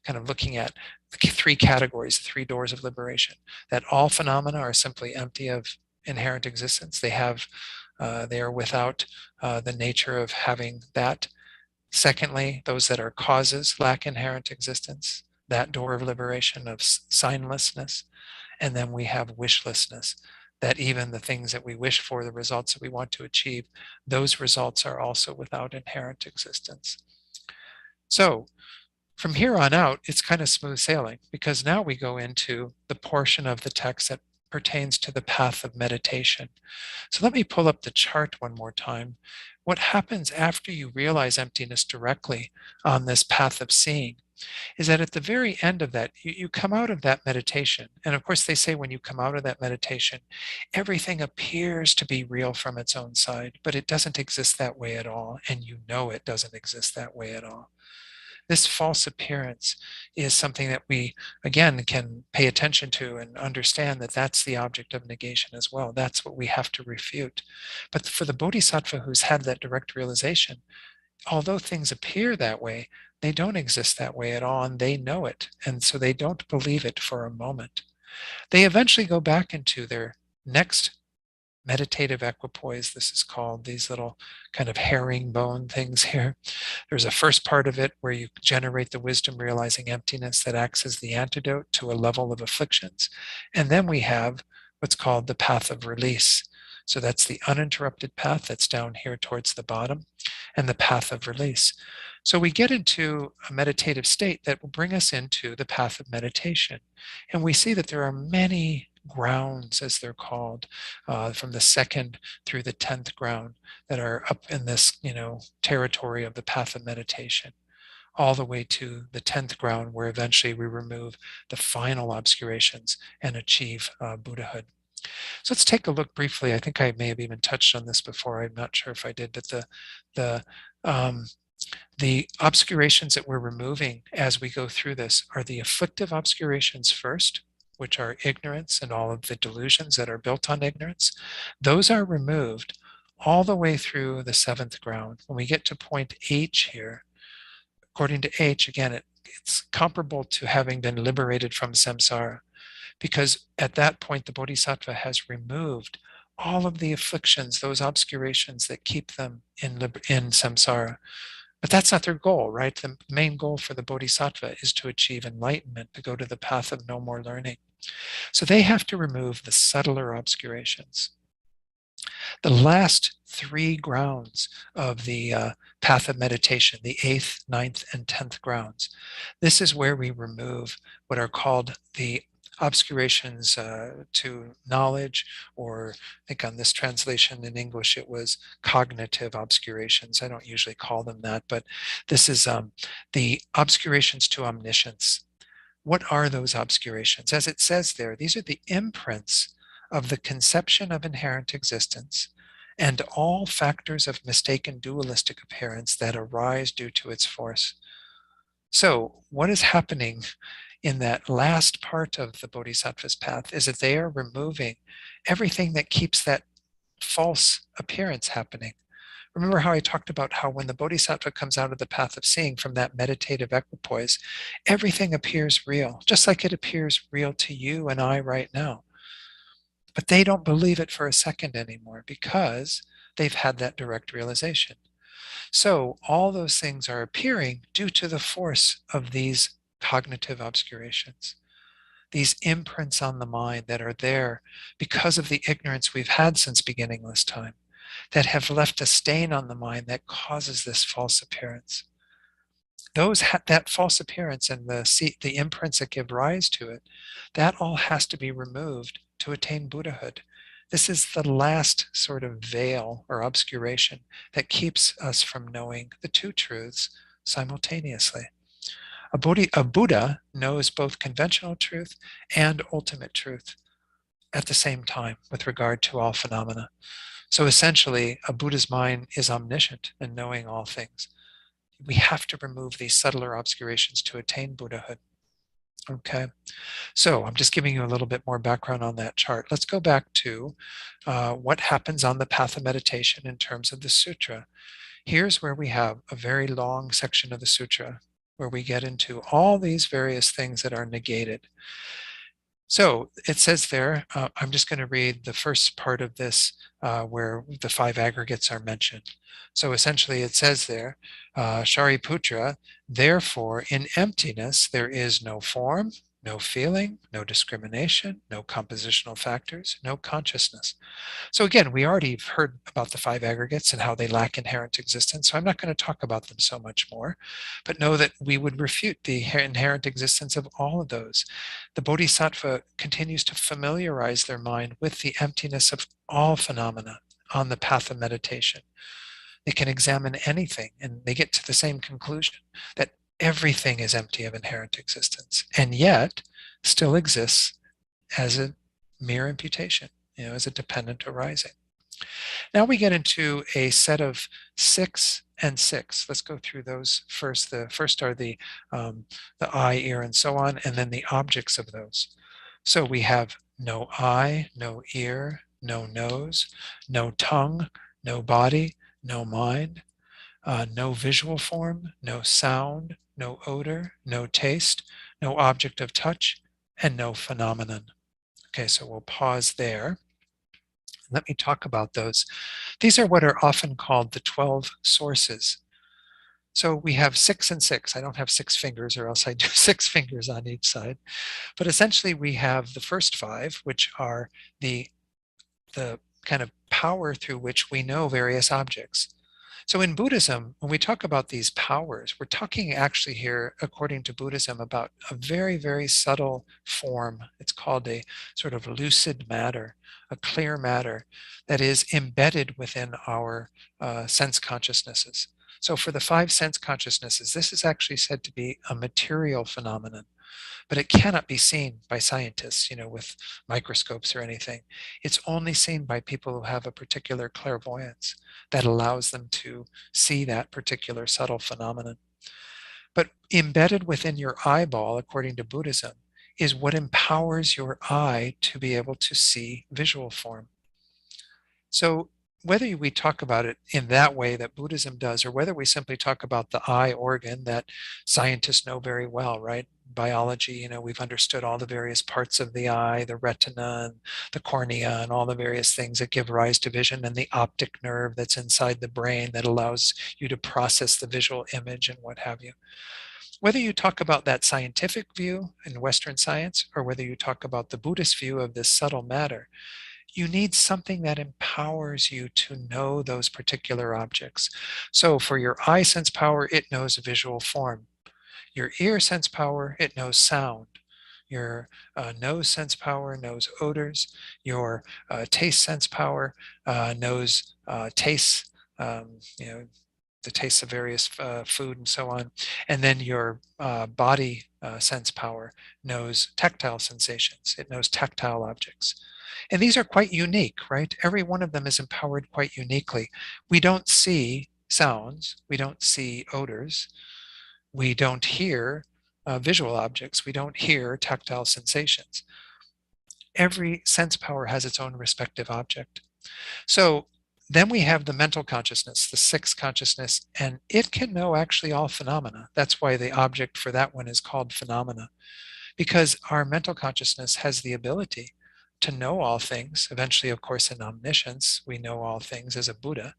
of looking at the three categories, the three doors of liberation, that all phenomena are simply empty of inherent existence. They are without the nature of having that. Secondly, those that are causes lack inherent existence, that door of liberation of signlessness. And then we have wishlessness, that even the things that we wish for, the results that we want to achieve, those results are also without inherent existence. So from here on out, it's kind of smooth sailing, because now we go into the portion of the text that pertains to the path of meditation. So let me pull up the chart one more time. What happens after you realize emptiness directly on this path of seeing is that at the very end of that, you come out of that meditation. And of course, they say when you come out of that meditation, everything appears to be real from its own side, but it doesn't exist that way at all. And you know it doesn't exist that way at all. This false appearance is something that we, again, can pay attention to and understand that that's the object of negation as well. That's what we have to refute. But for the bodhisattva who's had that direct realization, although things appear that way, they don't exist that way at all, and they know it. And so they don't believe it for a moment. They eventually go back into their next meditative equipoise. This is called, these little kind of herringbone things here. There's a first part of it where you generate the wisdom realizing emptiness that acts as the antidote to a level of afflictions. And then we have what's called the path of release. So that's the uninterrupted path that's down here towards the bottom, and the path of release. So we get into a meditative state that will bring us into the path of meditation. And we see that there are many grounds, as they're called, from the second through the 10th ground that are up in this, territory of the path of meditation, all the way to the 10th ground, where eventually we remove the final obscurations and achieve Buddhahood. So let's take a look briefly. I think I may have even touched on this before. I'm not sure if I did, but the obscurations that we're removing as we go through this are the afflictive obscurations first, which are ignorance and all of the delusions that are built on ignorance. Those are removed all the way through the 7th ground. When we get to point H here, according to H, again, it's comparable to having been liberated from samsara, because at that point, the bodhisattva has removed all of the afflictions, those obscurations that keep them in samsara. But that's not their goal, right? The main goal for the bodhisattva is to achieve enlightenment, to go to the path of no more learning. So they have to remove the subtler obscurations. The last 3 grounds of the path of meditation, the 8th, 9th, and 10th grounds, this is where we remove what are called the obscurations to knowledge, or I think on this translation in English it was cognitive obscurations. I don't usually call them that, but this is the obscurations to omniscience. What are those obscurations? As it says there, these are the imprints of the conception of inherent existence and all factors of mistaken dualistic appearance that arise due to its force. So what is happening in that last part of the bodhisattva's path is that they are removing everything that keeps that false appearance happening. Remember how I talked about how when the bodhisattva comes out of the path of seeing from that meditative equipoise, everything appears real, just like it appears real to you and I right now. But they don't believe it for a second anymore because they've had that direct realization. So all those things are appearing due to the force of these cognitive obscurations, these imprints on the mind that are there because of the ignorance we've had since beginningless time, that have left a stain on the mind that causes this false appearance. That false appearance and the imprints that give rise to it, that all has to be removed to attain Buddhahood. This is the last sort of veil or obscuration that keeps us from knowing the 2 truths simultaneously. A Buddha knows both conventional truth and ultimate truth at the same time with regard to all phenomena. So essentially, a Buddha's mind is omniscient and knowing all things. We have to remove these subtler obscurations to attain Buddhahood. Okay, so I'm just giving you a little bit more background on that chart. Let's go back to what happens on the path of meditation in terms of the sutra. Here's where we have a very long section of the sutra where we get into all these various things that are negated. So it says there, I'm just going to read the first part of this where the 5 aggregates are mentioned. So essentially it says there, Shariputra, therefore in emptiness there is no form, no feeling, no discrimination, no compositional factors, no consciousness. So again, we already heard about the five aggregates and how they lack inherent existence, so I'm not going to talk about them so much more, but know that we would refute the inherent existence of all of those. The Bodhisattva continues to familiarize their mind with the emptiness of all phenomena on the path of meditation. They can examine anything and they get to the same conclusion, that everything is empty of inherent existence and yet still exists as a mere imputation, as a dependent arising. Now we get into a set of 6 and 6. Let's go through those first. The first are the eye, ear, and so on, and then the objects of those. So we have no eye, no ear, no nose, no tongue, no body, no mind, no visual form, no sound, no odor, no taste, no object of touch, and no phenomenon. Okay, so we'll pause there. Let me talk about those. These are what are often called the 12 sources. So we have 6 and 6. I don't have 6 fingers, or else I do 6 fingers on each side. But essentially we have the first 5, which are the kind of power through which we know various objects. So in Buddhism, when we talk about these powers, we're talking actually here, according to Buddhism, about a very, very subtle form. It's called a sort of lucid matter, a clear matter that is embedded within our sense consciousnesses. So for the 5 sense consciousnesses, this is actually said to be a material phenomenon, but it cannot be seen by scientists, with microscopes or anything. It's only seen by people who have a particular clairvoyance that allows them to see that particular subtle phenomenon. But embedded within your eyeball, according to Buddhism, is what empowers your eye to be able to see visual form. So whether we talk about it in that way that Buddhism does, or whether we simply talk about the eye organ that scientists know very well, right? Biology, we've understood all the various parts of the eye, the retina and the cornea and all the various things that give rise to vision, and the optic nerve that's inside the brain that allows you to process the visual image and what have you. Whether you talk about that scientific view in Western science, or whether you talk about the Buddhist view of this subtle matter, you need something that empowers you to know those particular objects. So for your eye sense power, it knows visual form. Your ear sense power, it knows sound. Your nose sense power knows odors. Your taste sense power knows tastes, the tastes of various food and so on. And then your body sense power knows tactile sensations. It knows tactile objects. And these are quite unique, right? Every one of them is empowered quite uniquely. We don't see sounds. We don't see odors. We don't hear visual objects. We don't hear tactile sensations. Every sense power has its own respective object. So then we have the mental consciousness, the 6th consciousness, and it can know actually all phenomena. That's why the object for that one is called phenomena, because our mental consciousness has the ability to know all things. Eventually, of course, in omniscience, we know all things as a Buddha.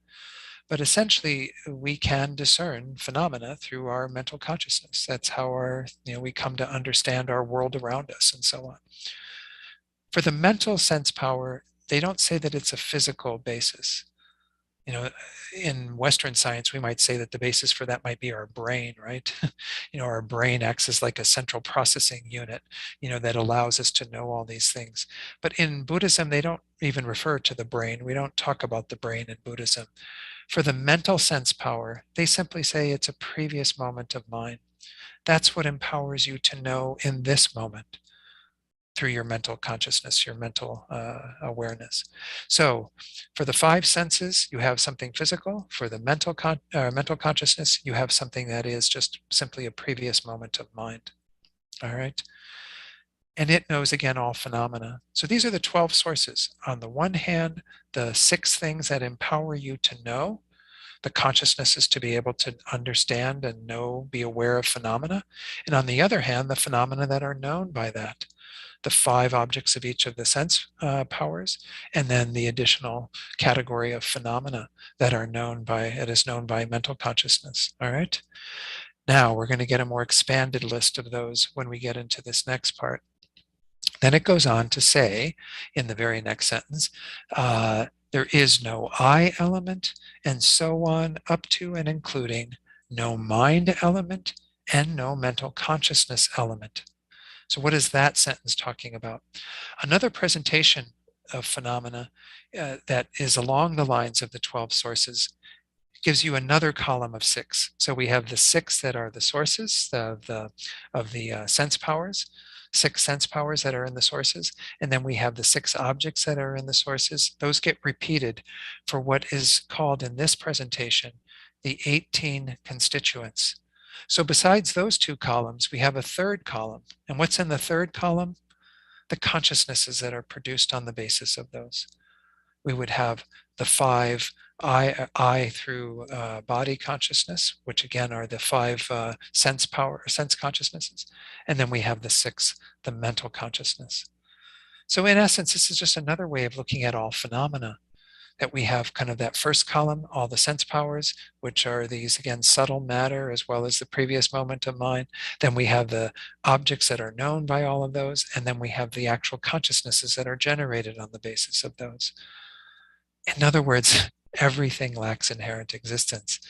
But essentially, we can discern phenomena through our mental consciousness. That's how we come to understand our world around us and so on. For the mental sense power, they don't say that it's a physical basis. In Western science, we might say that the basis for that might be our brain, right? Our brain acts as like a central processing unit, that allows us to know all these things. But in Buddhism, they don't even refer to the brain. We don't talk about the brain in Buddhism. For the mental sense power, they simply say it's a previous moment of mind. That's what empowers you to know in this moment through your mental consciousness, your mental awareness. So for the 5 senses, you have something physical. For the mental consciousness, you have something that is just simply a previous moment of mind. All right. And it knows, again, all phenomena. So these are the 12 sources. On the one hand, the 6 things that empower you to know. The consciousness is to be able to understand and know, be aware of phenomena. And on the other hand, the phenomena that are known by that. The 5 objects of each of the sense powers, and then the additional category of phenomena that are known by mental consciousness. All right. Now we're going to get a more expanded list of those when we get into this next part. Then it goes on to say in the very next sentence, there is no I element, and so on, up to and including no mind element and no mental consciousness element. So what is that sentence talking about? Another presentation of phenomena that is along the lines of the 12 sources gives you another column of 6. So we have the 6 that are the sources of the sense powers, 6 sense powers that are in the sources, and then we have the 6 objects that are in the sources. Those get repeated for what is called in this presentation the 18 constituents. So besides those 2 columns, we have a third column. And what's in the third column? The consciousnesses that are produced on the basis of those. We would have the 5 I through body consciousness, which again are the 5 sense consciousnesses. And then we have the 6, the mental consciousness. So in essence, this is just another way of looking at all phenomena, that we have kind of that first column, all the sense powers, which are these, again, subtle matter, as well as the previous moment of mind. Then we have the objects that are known by all of those. And then we have the actual consciousnesses that are generated on the basis of those. In other words, everything lacks inherent existence.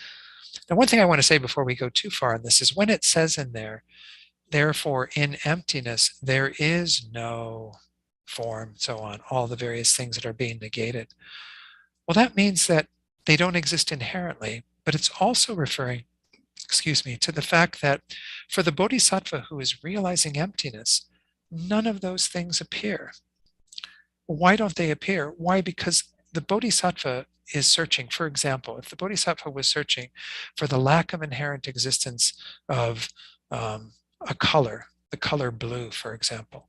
Now, one thing I want to say before we go too far on this is when it says in there, therefore in emptiness, there is no form, so on, all the various things that are being negated. Well, that means that they don't exist inherently, but it's also referring, to the fact that for the bodhisattva who is realizing emptiness, none of those things appear. Why don't they appear? Why? Because the bodhisattva is searching. For example, if the bodhisattva was searching for the lack of inherent existence of a color, the color blue, for example.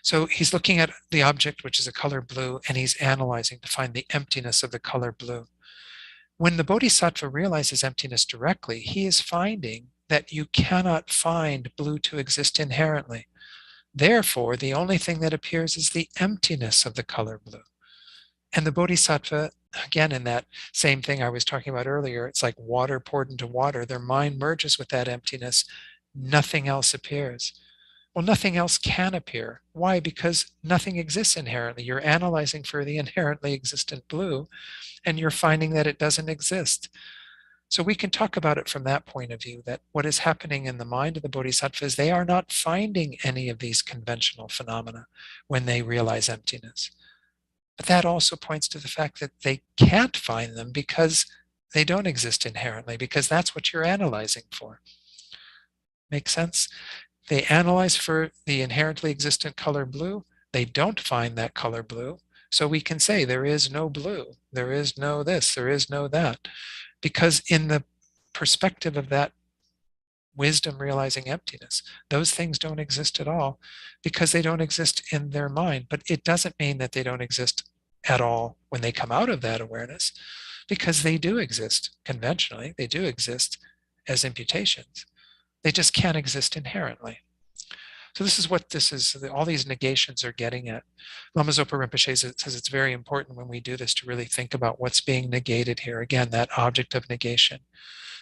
So he's looking at the object, which is a color blue, and he's analyzing to find the emptiness of the color blue. When the bodhisattva realizes emptiness directly, he is finding that you cannot find blue to exist inherently. Therefore, the only thing that appears is the emptiness of the color blue. And the bodhisattva, again, in that same thing I was talking about earlier, it's like water poured into water. Their mind merges with that emptiness. Nothing else appears. Well, nothing else can appear. Why? Because nothing exists inherently. You're analyzing for the inherently existent blue, and you're finding that it doesn't exist. So we can talk about it from that point of view, that what is happening in the mind of the bodhisattvas, they are not finding any of these conventional phenomena when they realize emptiness. But that also points to the fact that they can't find them because they don't exist inherently, because that's what you're analyzing for. Make sense? They analyze for the inherently existent color blue. They don't find that color blue. So we can say there is no blue. There is no this. There is no that. Because in the perspective of that wisdom realizing emptiness, those things don't exist at all because they don't exist in their mind. But it doesn't mean that they don't exist at all when they come out of that awareness, because they do exist conventionally. They do exist as imputations. They just can't exist inherently. So this is what this is, all these negations are getting at. Lama Zopa Rinpoche says it's very important when we do this to really think about what's being negated here. Again, that object of negation.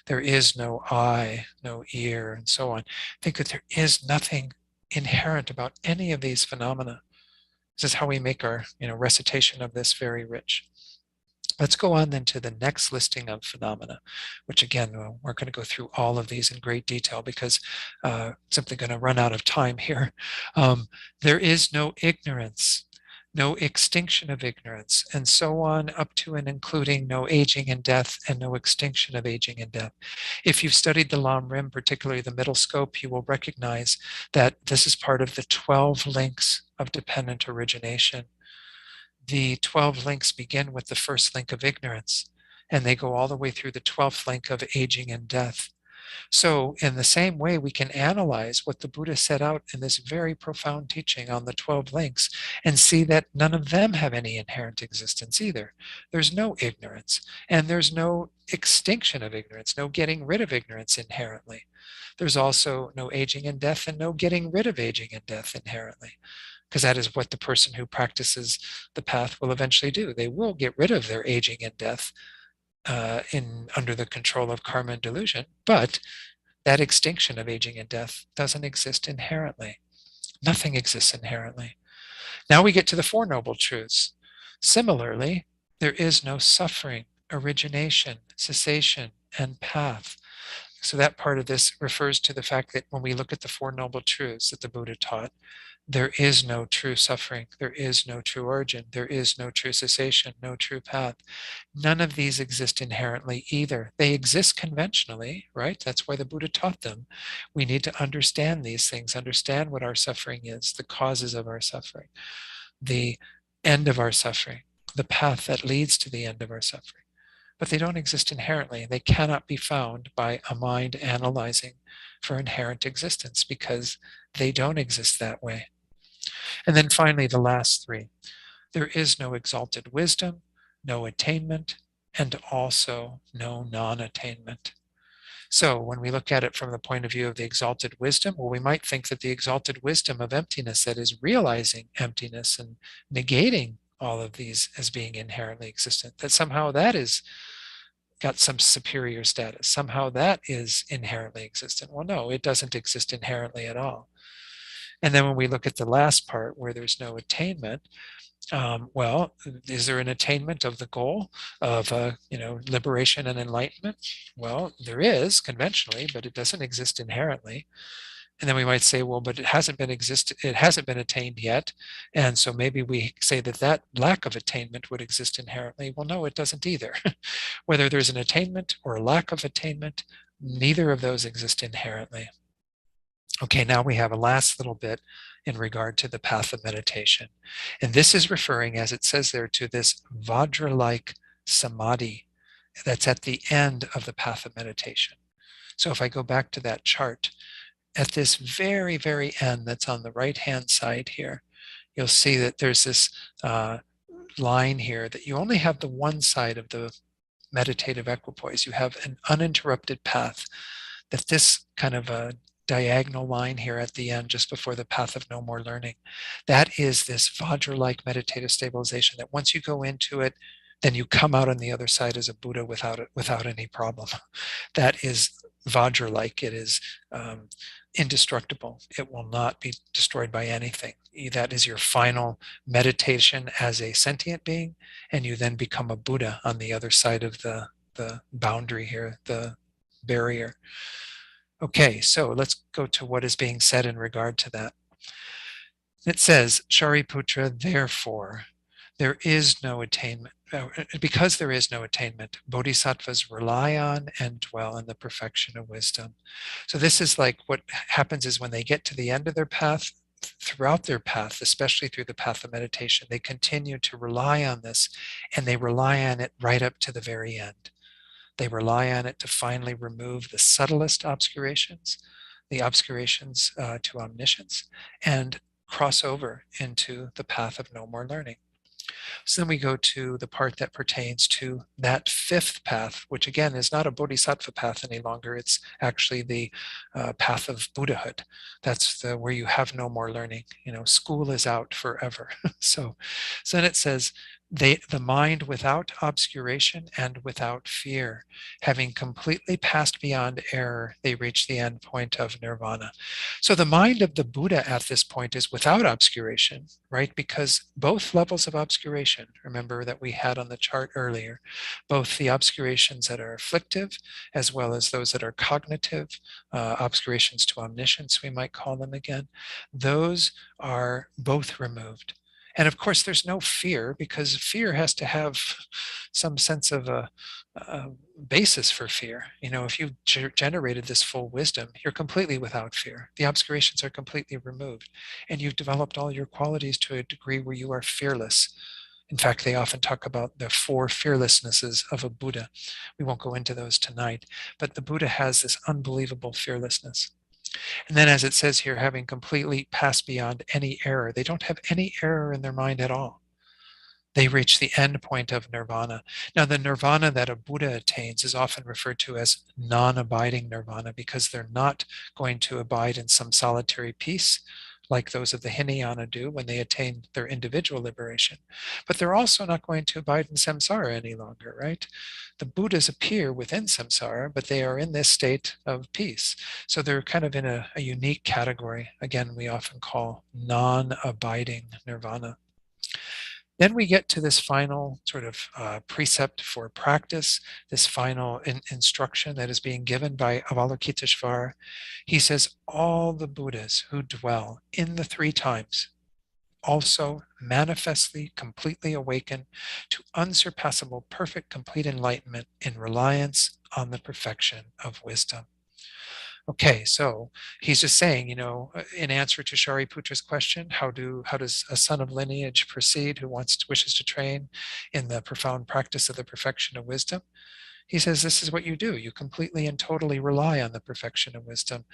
There is no eye, no ear, and so on. Think that there is nothing inherent about any of these phenomena. This is how we make our recitation of this very rich. Let's go on then to the next listing of phenomena, which again, we're going to go through all of these in great detail because simply going to run out of time here. There is no ignorance, no extinction of ignorance, and so on up to and including no aging and death and no extinction of aging and death. If you've studied the Lam Rim, particularly the middle scope, you will recognize that this is part of the 12 links of dependent origination. The 12 links begin with the first link of ignorance, and they go all the way through the 12th link of aging and death. So in the same way, we can analyze what the Buddha set out in this very profound teaching on the 12 links and see that none of them have any inherent existence either. There's no ignorance, and there's no extinction of ignorance, no getting rid of ignorance inherently. There's also no aging and death and no getting rid of aging and death inherently, because that is what the person who practices the path will eventually do. They will get rid of their aging and death under the control of karma and delusion, but That extinction of aging and death doesn't exist inherently. Nothing exists inherently. Now we get to the Four Noble Truths. Similarly, there is no suffering, origination, cessation, and path. So that part of this refers to the fact that when we look at the Four Noble Truths that the Buddha taught, there is no true suffering, there is no true origin, there is no true cessation, no true path. None of these exist inherently either. They exist conventionally, right? That's why the Buddha taught them. We need to understand these things, understand what our suffering is, the causes of our suffering, the end of our suffering, the path that leads to the end of our suffering. But they don't exist inherently. They cannot be found by a mind analyzing for inherent existence because they don't exist that way. And then finally, the last three. There is no exalted wisdom, no attainment, and also no non-attainment. So when we look at it from the point of view of the exalted wisdom, well, we might think that the exalted wisdom of emptiness, that is realizing emptiness and negating all of these as being inherently existent, that somehow that is got some superior status. Somehow that is inherently existent. Well, no, it doesn't exist inherently at all. And then when we look at the last part where there's no attainment, well, is there an attainment of the goal of liberation and enlightenment? Well, there is conventionally, but it doesn't exist inherently. And then we might say, well, but it hasn't been attained yet, and so maybe we say that that lack of attainment would exist inherently. Well, no, it doesn't either. Whether there's an attainment or a lack of attainment, neither of those exist inherently. Okay, now we have a last little bit in regard to the path of meditation. And this is referring, as it says there, to this Vajra-like samadhi that's at the end of the path of meditation. So if I go back to that chart, at this very, very end that's on the right-hand side here, you'll see that there's this line here that you only have the one side of the meditative equipoise. You have an uninterrupted path, that this kind of a diagonal line here at the end, just before the path of no more learning, that is this Vajra-like meditative stabilization, that once you go into it, then you come out on the other side as a Buddha without any problem. That is Vajra-like. It is indestructible. It will not be destroyed by anything. That is your final meditation as a sentient being, and you then become a Buddha on the other side of the boundary here, the barrier. Okay, so let's go to what is being said in regard to that. It says, Shariputra, therefore, there is no attainment. Because there is no attainment, bodhisattvas rely on and dwell in the perfection of wisdom. So this is like what happens is when they get to the end of their path, throughout their path, especially through the path of meditation, they continue to rely on this, and they rely on it right up to the very end. They rely on it to finally remove the subtlest obscurations, the obscurations to omniscience, and cross over into the path of no more learning. So then we go to the part that pertains to that fifth path, which again is not a bodhisattva path any longer. It's actually the path of Buddhahood. That's where you have no more learning. School is out forever. So then it says, the mind without obscuration and without fear, having completely passed beyond error, they reach the end point of nirvana. So the mind of the Buddha at this point is without obscuration, right? Because both levels of obscuration, remember that we had on the chart earlier, both the obscurations that are afflictive as well as those that are cognitive, obscurations to omniscience, we might call them again, those are both removed. And of course, there's no fear, because fear has to have some sense of a basis for fear. If you've generated this full wisdom, you're completely without fear. The obscurations are completely removed, and you've developed all your qualities to a degree where you are fearless. In fact, they often talk about the four fearlessnesses of a Buddha. We won't go into those tonight, but the Buddha has this unbelievable fearlessness. And then, as it says here, having completely passed beyond any error, they don't have any error in their mind at all. They reach the end point of nirvana. Now, the nirvana that a Buddha attains is often referred to as non-abiding nirvana, because they're not going to abide in some solitary peace like those of the Hinayana do when they attain their individual liberation. But they're also not going to abide in samsara any longer, right? The Buddhas appear within samsara, but they are in this state of peace. So they're kind of in a unique category. Again, we often call non-abiding nirvana. Then we get to this final sort of precept for practice, this final instruction that is being given by Avalokiteshvara. He says, all the Buddhas who dwell in the three times also manifestly, completely awaken to unsurpassable, perfect, complete enlightenment in reliance on the perfection of wisdom. Okay, so he's just saying, in answer to Shariputra's question, how does a son of lineage proceed who wishes to train in the profound practice of the perfection of wisdom? He says this is what you do. You completely and totally rely on the perfection of wisdom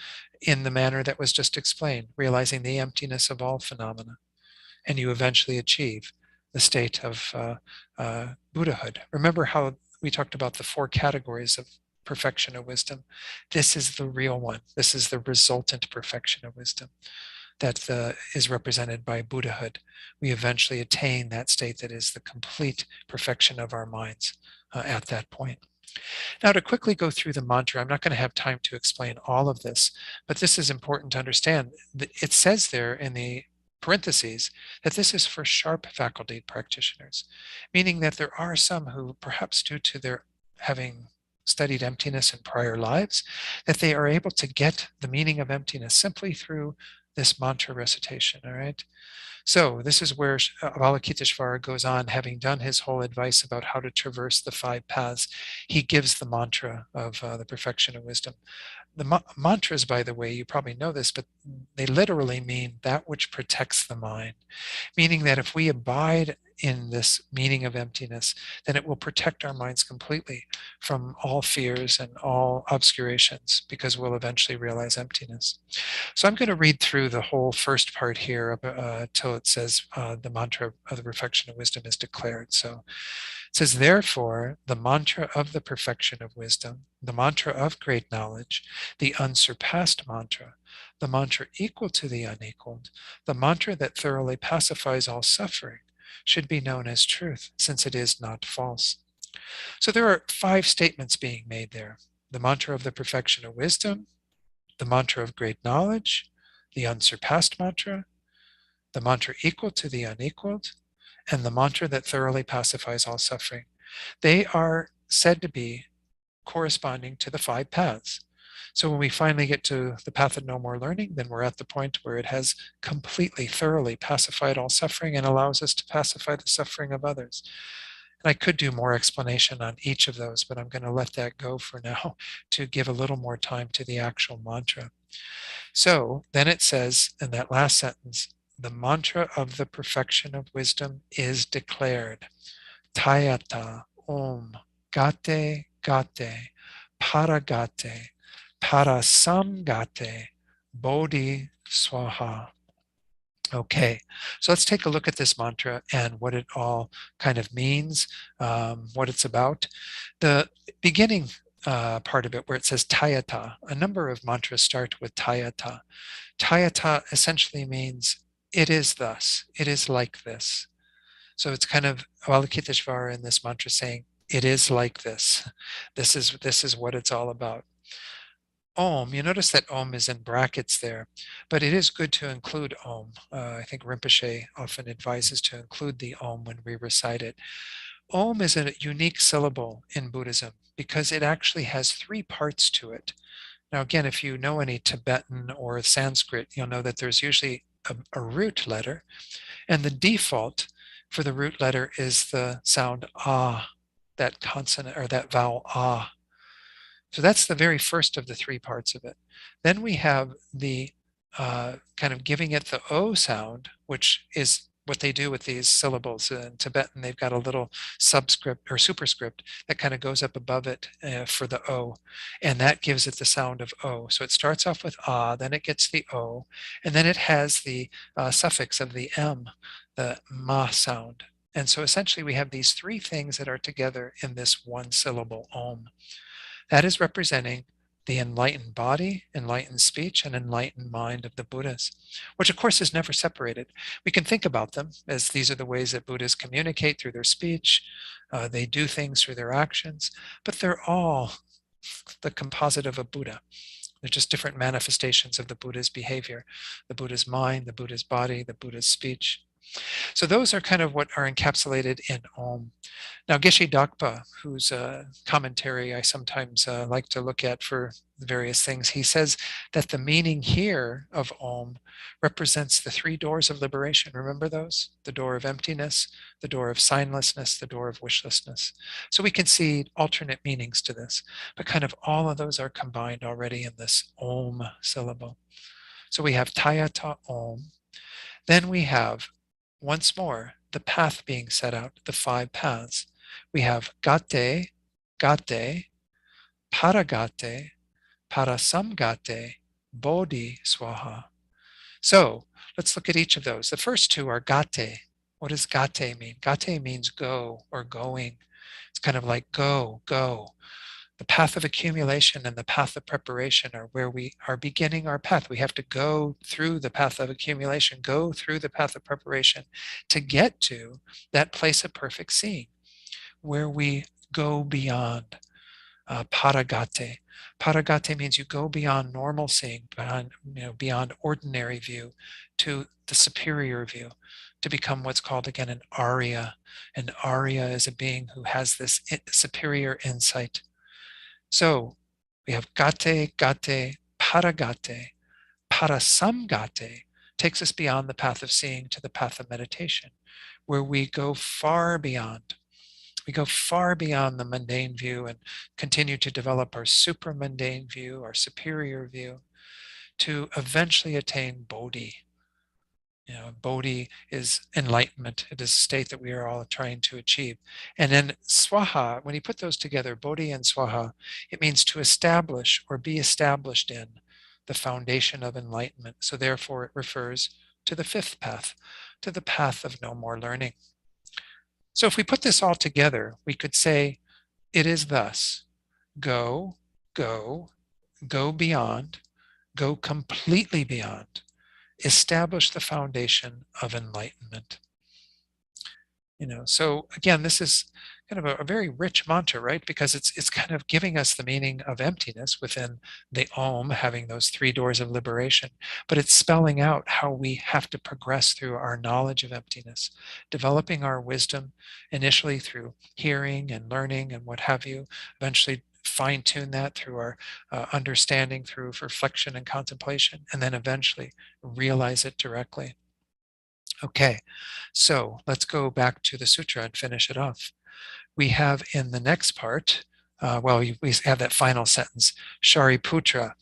in the manner that was just explained, realizing the emptiness of all phenomena, and you eventually achieve the state of Buddhahood. Remember how we talked about the four categories of perfection of wisdom? This is the real one. This is the resultant perfection of wisdom that is represented by Buddhahood. We eventually attain that state that is the complete perfection of our minds at that point. Now, to quickly go through the mantra, I'm not going to have time to explain all of this, but this is important to understand. It says there in the parentheses that this is for sharp faculty practitioners, meaning that there are some who, perhaps due to their having studied emptiness in prior lives, that they are able to get the meaning of emptiness simply through this mantra recitation, all right? So this is where Avalokiteshvara goes on, having done his whole advice about how to traverse the five paths. He gives the mantra of the perfection of wisdom. The mantras, by the way, you probably know this, but they literally mean that which protects the mind, meaning that if we abide in this meaning of emptiness, then it will protect our minds completely from all fears and all obscurations, because we'll eventually realize emptiness. So I'm going to read through the whole first part here till it says the mantra of the perfection of wisdom is declared. So it says, therefore, the mantra of the perfection of wisdom, the mantra of great knowledge, the unsurpassed mantra, the mantra equal to the unequaled, the mantra that thoroughly pacifies all suffering, should be known as truth, since it is not false. So there are 5 statements being made there. The mantra of the perfection of wisdom, the mantra of great knowledge, the unsurpassed mantra, the mantra equal to the unequaled, and the mantra that thoroughly pacifies all suffering. They are said to be corresponding to the 5 paths. So when we finally get to the path of no more learning, then we're at the point where it has completely, thoroughly pacified all suffering and allows us to pacify the suffering of others. And I could do more explanation on each of those, but I'm going to let that go for now to give a little more time to the actual mantra. So then it says in that last sentence, the mantra of the perfection of wisdom is declared. Tayata Om Gate Gate Paragate Parasamgate Bodhi Swaha. Okay, so let's take a look at this mantra and what it all kind of means, what it's about. The beginning part of it where it says Tayata, a number of mantras start with Tayata. Tayata essentially means it is thus, it is like this. So it's kind of Avalokiteshvara in this mantra saying, it is like this. This is what it's all about. Om, you notice that Om is in brackets there, but it is good to include Om. I think Rinpoche often advises to include the Om when we recite it. Om is a unique syllable in Buddhism because it actually has 3 parts to it. Now, again, if you know any Tibetan or Sanskrit, you'll know that there's usually a root letter, and the default for the root letter is the sound ah, that consonant or that vowel ah. So that's the very first of the 3 parts of it. Then we have the kind of giving it the O sound, which is what they do with these syllables. In Tibetan, they've got a little subscript or superscript that kind of goes up above it for the O, and that gives it the sound of O. So it starts off with ah, then it gets the O, and then it has the suffix of the M, the ma sound. And so essentially we have these 3 things that are together in this one syllable Om. That is representing the enlightened body, enlightened speech, and enlightened mind of the Buddhas, which of course is never separated. We can think about them as these are the ways that Buddhas communicate through their speech, they do things through their actions, but they're all the composite of a Buddha. They're just different manifestations of the Buddha's behavior, the Buddha's mind, the Buddha's body, the Buddha's speech. So those are kind of what are encapsulated in Om. Now, Geshe Dakpa, whose commentary I sometimes like to look at for various things, he says that the meaning here of Om represents the three doors of liberation. Remember those? The door of emptiness, the door of signlessness, the door of wishlessness. So we can see alternate meanings to this, but kind of all of those are combined already in this Om syllable. So we have Tayata Om. Then we have, once more, the path being set out, the five paths. We have Gate, Gate, Paragate, Parasamgate, Bodhi Swaha. So let's look at each of those. The first two are Gate. What does Gate mean? Gate means go or going. It's kind of like go, go. The path of accumulation and the path of preparation are where we are beginning our path. We have to go through the path of accumulation, go through the path of preparation to get to that place of perfect seeing, where we go beyond paragate. Paragate means you go beyond normal seeing, beyond ordinary view to the superior view, to become what's called again an Arya. An Arya is a being who has this superior insight. So we have Gate, Gate, Paragate. Parasamgate takes us beyond the path of seeing to the path of meditation, where we go far beyond. We go far beyond the mundane view and continue to develop our supramundane view, our superior view, to eventually attain Bodhi. Bodhi is enlightenment. It is a state that we are all trying to achieve. And then Swaha, when you put those together, Bodhi and Swaha, it means to establish or be established in the foundation of enlightenment. So therefore it refers to the fifth path, to the path of no more learning. So if we put this all together, we could say it is thus: go, go, go beyond, go completely beyond, establish the foundation of enlightenment. So again, this is kind of a very rich mantra, right? Because it's kind of giving us the meaning of emptiness within the Om, having those three doors of liberation, but it's spelling out how we have to progress through our knowledge of emptiness, developing our wisdom initially through hearing and learning and what have you, eventually fine-tune that through our understanding through reflection and contemplation, and then eventually realize it directly. Okay, so let's go back to the sutra and finish it off. We have in the next part, we have that final sentence, Shariputra,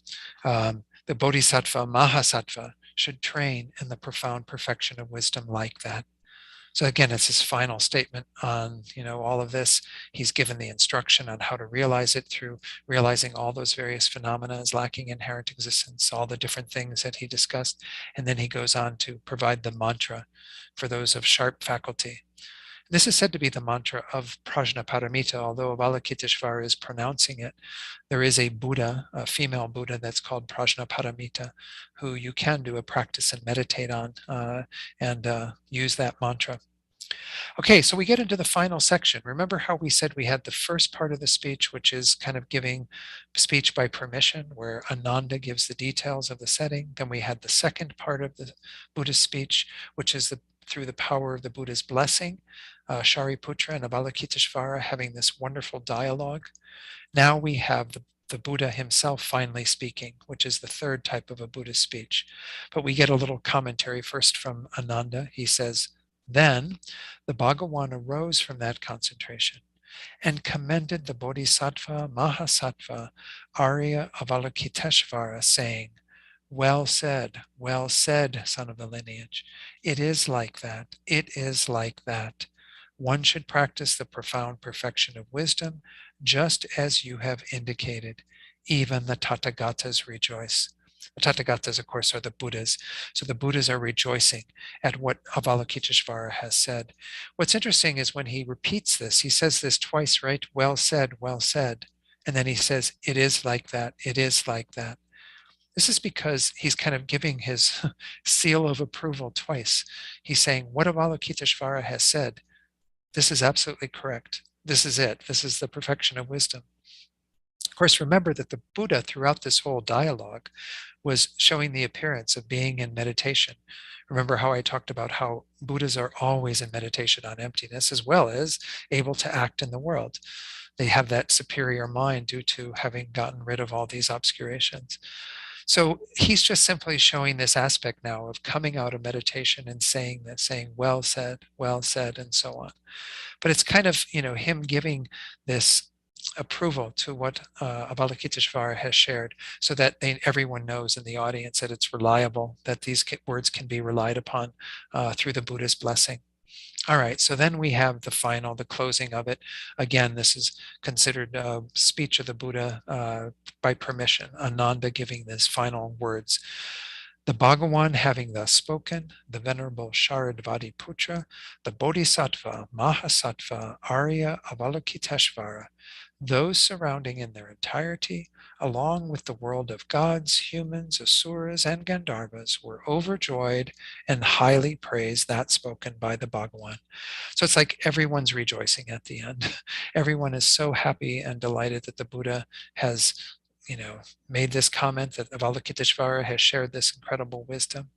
the Bodhisattva Mahasattva should train in the profound perfection of wisdom like that. So again, it's his final statement on, all of this. He's given the instruction on how to realize it through realizing all those various phenomena as lacking inherent existence, all the different things that he discussed. And then he goes on to provide the mantra for those of sharp faculty. This is said to be the mantra of Prajnaparamita, although Avalokiteshvara is pronouncing it. There is a Buddha, a female Buddha that's called Prajnaparamita, who you can do a practice and meditate on and use that mantra. Okay, so we get into the final section. Remember how we said we had the first part of the speech, which is kind of giving speech by permission, where Ananda gives the details of the setting. Then we had the second part of the Buddha's speech, which is through the power of the Buddha's blessing, Shariputra and Avalokiteshvara having this wonderful dialogue. Now we have the Buddha himself finally speaking, which is the third type of a Buddhist speech. But we get a little commentary first from Ananda. He says, then the Bhagawan arose from that concentration and commended the Bodhisattva Mahasattva Arya Avalokiteshvara, saying, well said, son of the lineage. It is like that. It is like that. One should practice the profound perfection of wisdom, just as you have indicated. Even the Tathagatas rejoice. The Tathagatas, of course, are the Buddhas. So the Buddhas are rejoicing at what Avalokiteshvara has said. What's interesting is when he repeats this, he says this twice, right? Well said, And then he says, it is like that. It is like that. This is because he's kind of giving his seal of approval twice. He's saying, what Avalokiteshvara has said, this is absolutely correct. This is it. This is the perfection of wisdom. Of course, remember that the Buddha, throughout this whole dialogue, was showing the appearance of being in meditation. Remember how I talked about how Buddhas are always in meditation on emptiness, as well as able to act in the world. They have that superior mind due to having gotten rid of all these obscurations. So he's just simply showing this aspect now of coming out of meditation and saying that, saying, well said, and so on. But it's kind of, him giving this approval to what Avalokiteshvara has shared, so that everyone knows in the audience that it's reliable, that these words can be relied upon through the Buddha's blessing. All right, so then we have the closing of it. Again, this is considered a speech of the Buddha by permission, Ananda giving these final words. The Bhagawan having thus spoken, the Venerable Sharadvati Putra, the Bodhisattva, Mahasattva, Arya Avalokiteshvara, those surrounding in their entirety, along with the world of gods, humans, asuras, and Gandharvas, were overjoyed and highly praised that spoken by the Bhagawan. So it's like everyone's rejoicing at the end. Everyone is so happy and delighted that the Buddha has made this comment, that Avalokiteshvara has shared this incredible wisdom.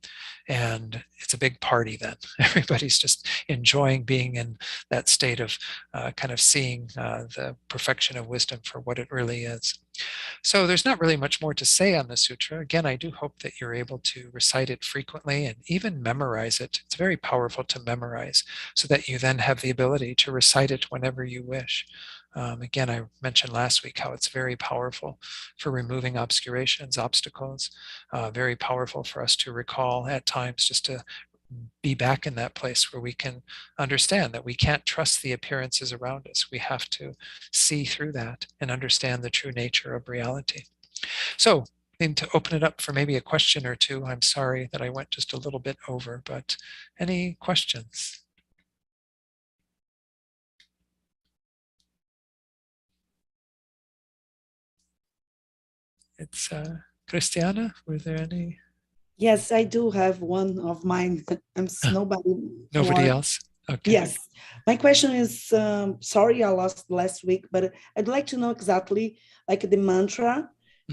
And it's a big party then. Everybody's just enjoying being in that state of kind of seeing the perfection of wisdom for what it really is. So there's not really much more to say on the sutra. Again, I do hope that you're able to recite it frequently and even memorize it. It's very powerful to memorize, so that you then have the ability to recite it whenever you wish. Again, I mentioned last week how it's very powerful for removing obscurations, obstacles, very powerful for us to recall at times, just to be back in that place where we can understand that we can't trust the appearances around us. We have to see through that and understand the true nature of reality. So, I need to open it up for maybe a question or two. I'm sorry that I went just a little bit over, but any questions? It's Christiana, were there any? Yes, I do have one of mine. Nobody Nobody else? Okay. Yes. My question is, sorry I lost last week, but I'd like to know exactly, like the mantra,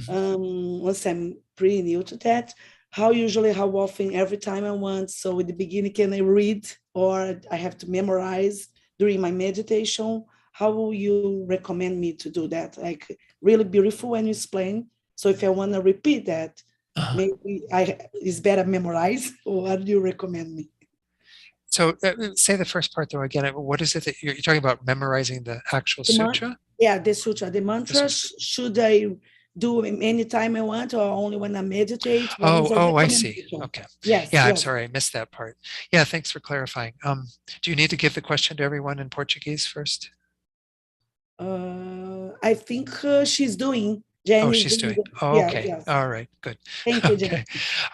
once I'm pretty new to that, how often, every time I want. So at the beginning, can I read, or I have to memorize during my meditation? How will you recommend me to do that? Like, really beautiful when you explain. So if I want to repeat that, maybe it's better memorize, or what do you recommend me? So say the first part though again. What is it that you're talking about, memorizing the actual sutra? Yeah, the sutra. The mantra, should I do anytime I want, or only when I meditate? Oh, I see. Okay. Yes. Yeah, yes. I'm sorry, I missed that part. Yeah, thanks for clarifying. Do you need to give the question to everyone in Portuguese first? I think she's doing. Oh, she's doing. Oh, okay. Yes. All right. Good. Thank you, Okay.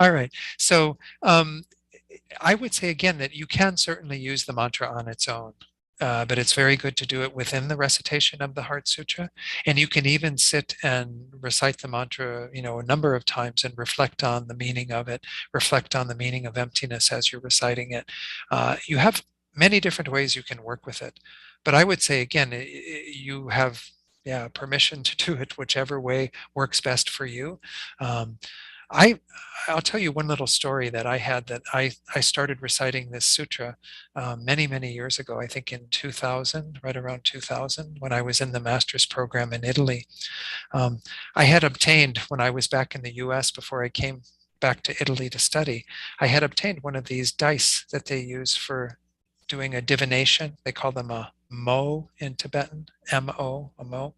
All right. So I would say again that you can certainly use the mantra on its own. But it's very good to do it within the recitation of the Heart Sutra. And you can even sit and recite the mantra, a number of times, and reflect on the meaning of it, reflect on the meaning of emptiness as you're reciting it. You have many different ways you can work with it. But I would say, again, you have permission to do it whichever way works best for you. I'll tell you one little story that I had, that I started reciting this sutra many, many years ago, I think in 2000, right around 2000, when I was in the master's program in Italy. I had obtained, when I was back in the US before I came back to Italy to study, I had obtained one of these dice that they use for doing a divination. They call them a mo in Tibetan, M-O, a mo.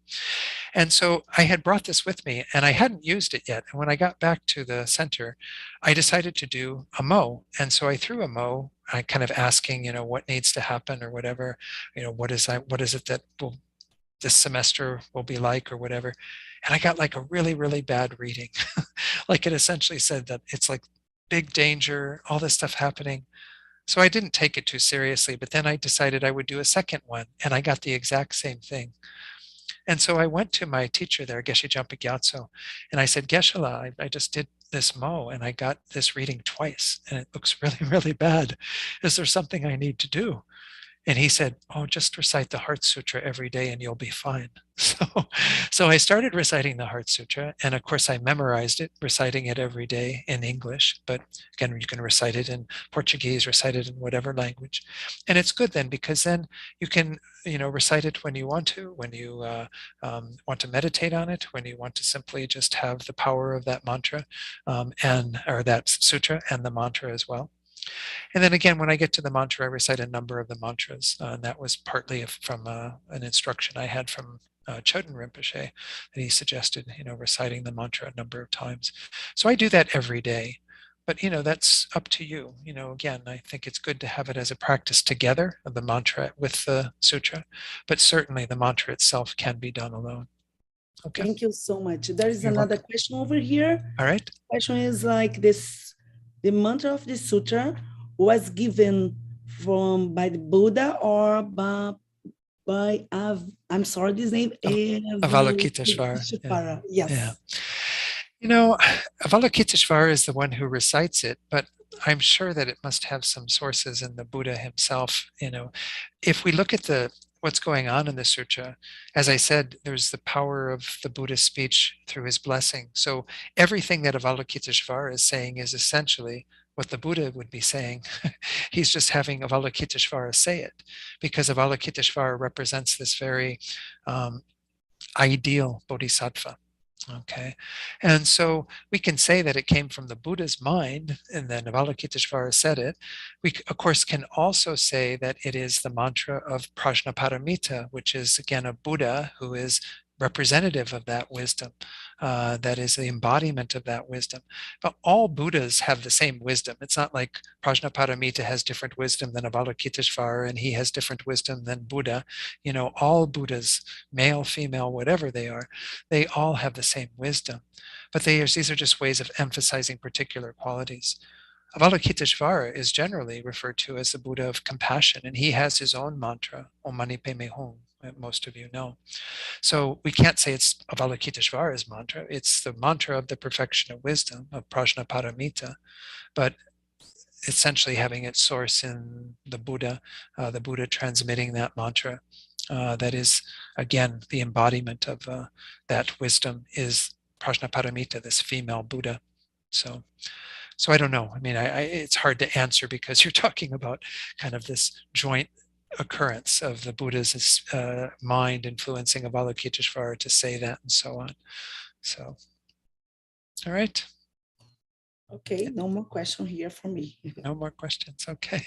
And so I had brought this with me and I hadn't used it yet. And when I got back to the center, I decided to do a mo. And so I threw a mo, I kind of asking, what needs to happen or whatever, what is it that this semester will be like or whatever. And I got like a really, really bad reading. Like it essentially said that it's like big danger, all this stuff happening. So I didn't take it too seriously, but then I decided I would do a second one and I got the exact same thing. And so I went to my teacher there, Geshe Jampa Gyatso, and I said, Geshe-la, I just did this mo and I got this reading twice and it looks really, really bad. Is there something I need to do? And he said, oh, just recite the Heart Sutra every day and you'll be fine. So I started reciting the Heart Sutra. And of course, I memorized it, reciting it every day in English. But again, you can recite it in Portuguese, recite it in whatever language. And it's good then, because then you can, recite it when you want to, when you want to meditate on it, when you want to simply just have the power of that mantra or that sutra and the mantra as well. And then again, when I get to the mantra, I recite a number of the mantras. And that was partly from an instruction I had from Choden Rinpoche that he suggested, reciting the mantra a number of times. So I do that every day. But, that's up to you. Again, I think it's good to have it as a practice together, the mantra with the sutra. But certainly the mantra itself can be done alone. Okay. Thank you so much. There is You're another welcome. question over here. All right. The question is like this: the mantra of the sutra was given by the Buddha or by I'm sorry, this name Avalokiteshvara. Yes. Yeah. Avalokiteshvara is the one who recites it, but I'm sure that it must have some sources in the Buddha himself. If we look at what's going on in the sutra, as I said, there's the power of the Buddha's speech through his blessing. So everything that Avalokiteshvara is saying is essentially what the Buddha would be saying. He's just having Avalokiteshvara say it, because Avalokiteshvara represents this very ideal bodhisattva. Okay, and so we can say that it came from the Buddha's mind, and then Avalokiteshvara said it. We, of course, can also say that it is the mantra of Prajnaparamita, which is again a Buddha who is representative of that wisdom, that is the embodiment of that wisdom. But all Buddhas have the same wisdom. It's not like Prajnaparamita has different wisdom than Avalokiteshvara and he has different wisdom than Buddha. All Buddhas, male, female, whatever they are, they all have the same wisdom. But these are just ways of emphasizing particular qualities. Avalokiteshvara is generally referred to as the Buddha of compassion, and he has his own mantra, Om Mani Padme Hum, that most of you know. So we can't say it's Avalokiteshvara's mantra. It's the mantra of the perfection of wisdom, of Prajnaparamita, but essentially having its source in the Buddha transmitting that mantra. That is, again, the embodiment of that wisdom is Prajnaparamita, this female Buddha. So I don't know. I mean, it's hard to answer because you're talking about kind of this joint occurrence of the Buddha's mind influencing Avalokiteshvara to say that and so on. So, all right. Okay, no more question here for me. No more questions. Okay.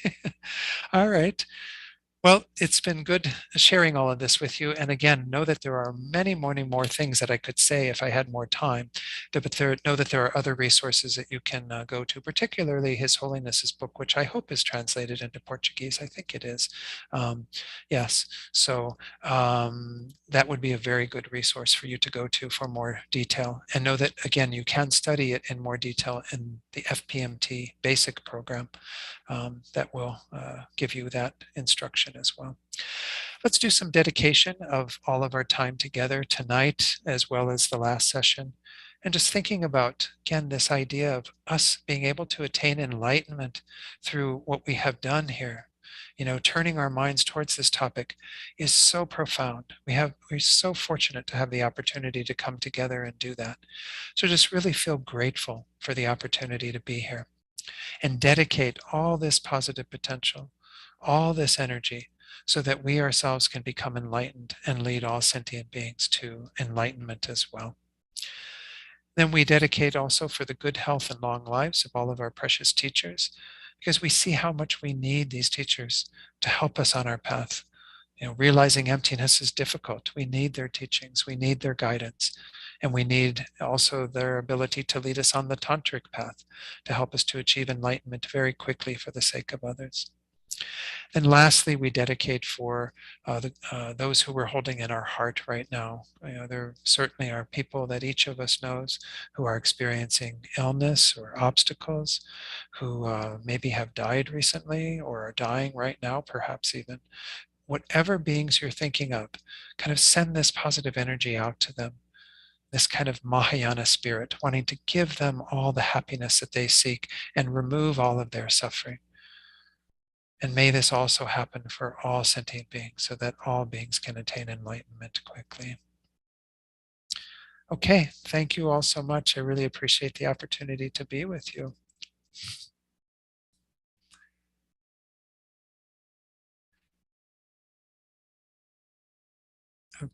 All right. Well, it's been good sharing all of this with you. And again, know that there are many more things that I could say if I had more time. But know that there are other resources that you can go to, particularly His Holiness's book, which I hope is translated into Portuguese. I think it is. Yes. So that would be a very good resource for you to go to for more detail. And know that, again, you can study it in more detail in the FPMT basic program that will give you that instruction as well. Let's do some dedication of all of our time together tonight, as well as the last session. And just thinking about, again, this idea of us being able to attain enlightenment through what we have done here. Turning our minds towards this topic is so profound. We're so fortunate to have the opportunity to come together and do that. So just really feel grateful for the opportunity to be here and dedicate all this positive potential, all this energy, so that we ourselves can become enlightened and lead all sentient beings to enlightenment as well. Then we dedicate also for the good health and long lives of all of our precious teachers, because we see how much we need these teachers to help us on our path. Realizing emptiness is difficult. We need their teachings, we need their guidance, and we need also their ability to lead us on the tantric path to help us to achieve enlightenment very quickly for the sake of others. And lastly, we dedicate for those who we're holding in our heart right now. There certainly are people that each of us knows who are experiencing illness or obstacles, who maybe have died recently or are dying right now, perhaps even. whatever beings you're thinking of, kind of send this positive energy out to them, this kind of Mahayana spirit, wanting to give them all the happiness that they seek and remove all of their suffering. And may this also happen for all sentient beings, so that all beings can attain enlightenment quickly. Okay, thank you all so much. I really appreciate the opportunity to be with you.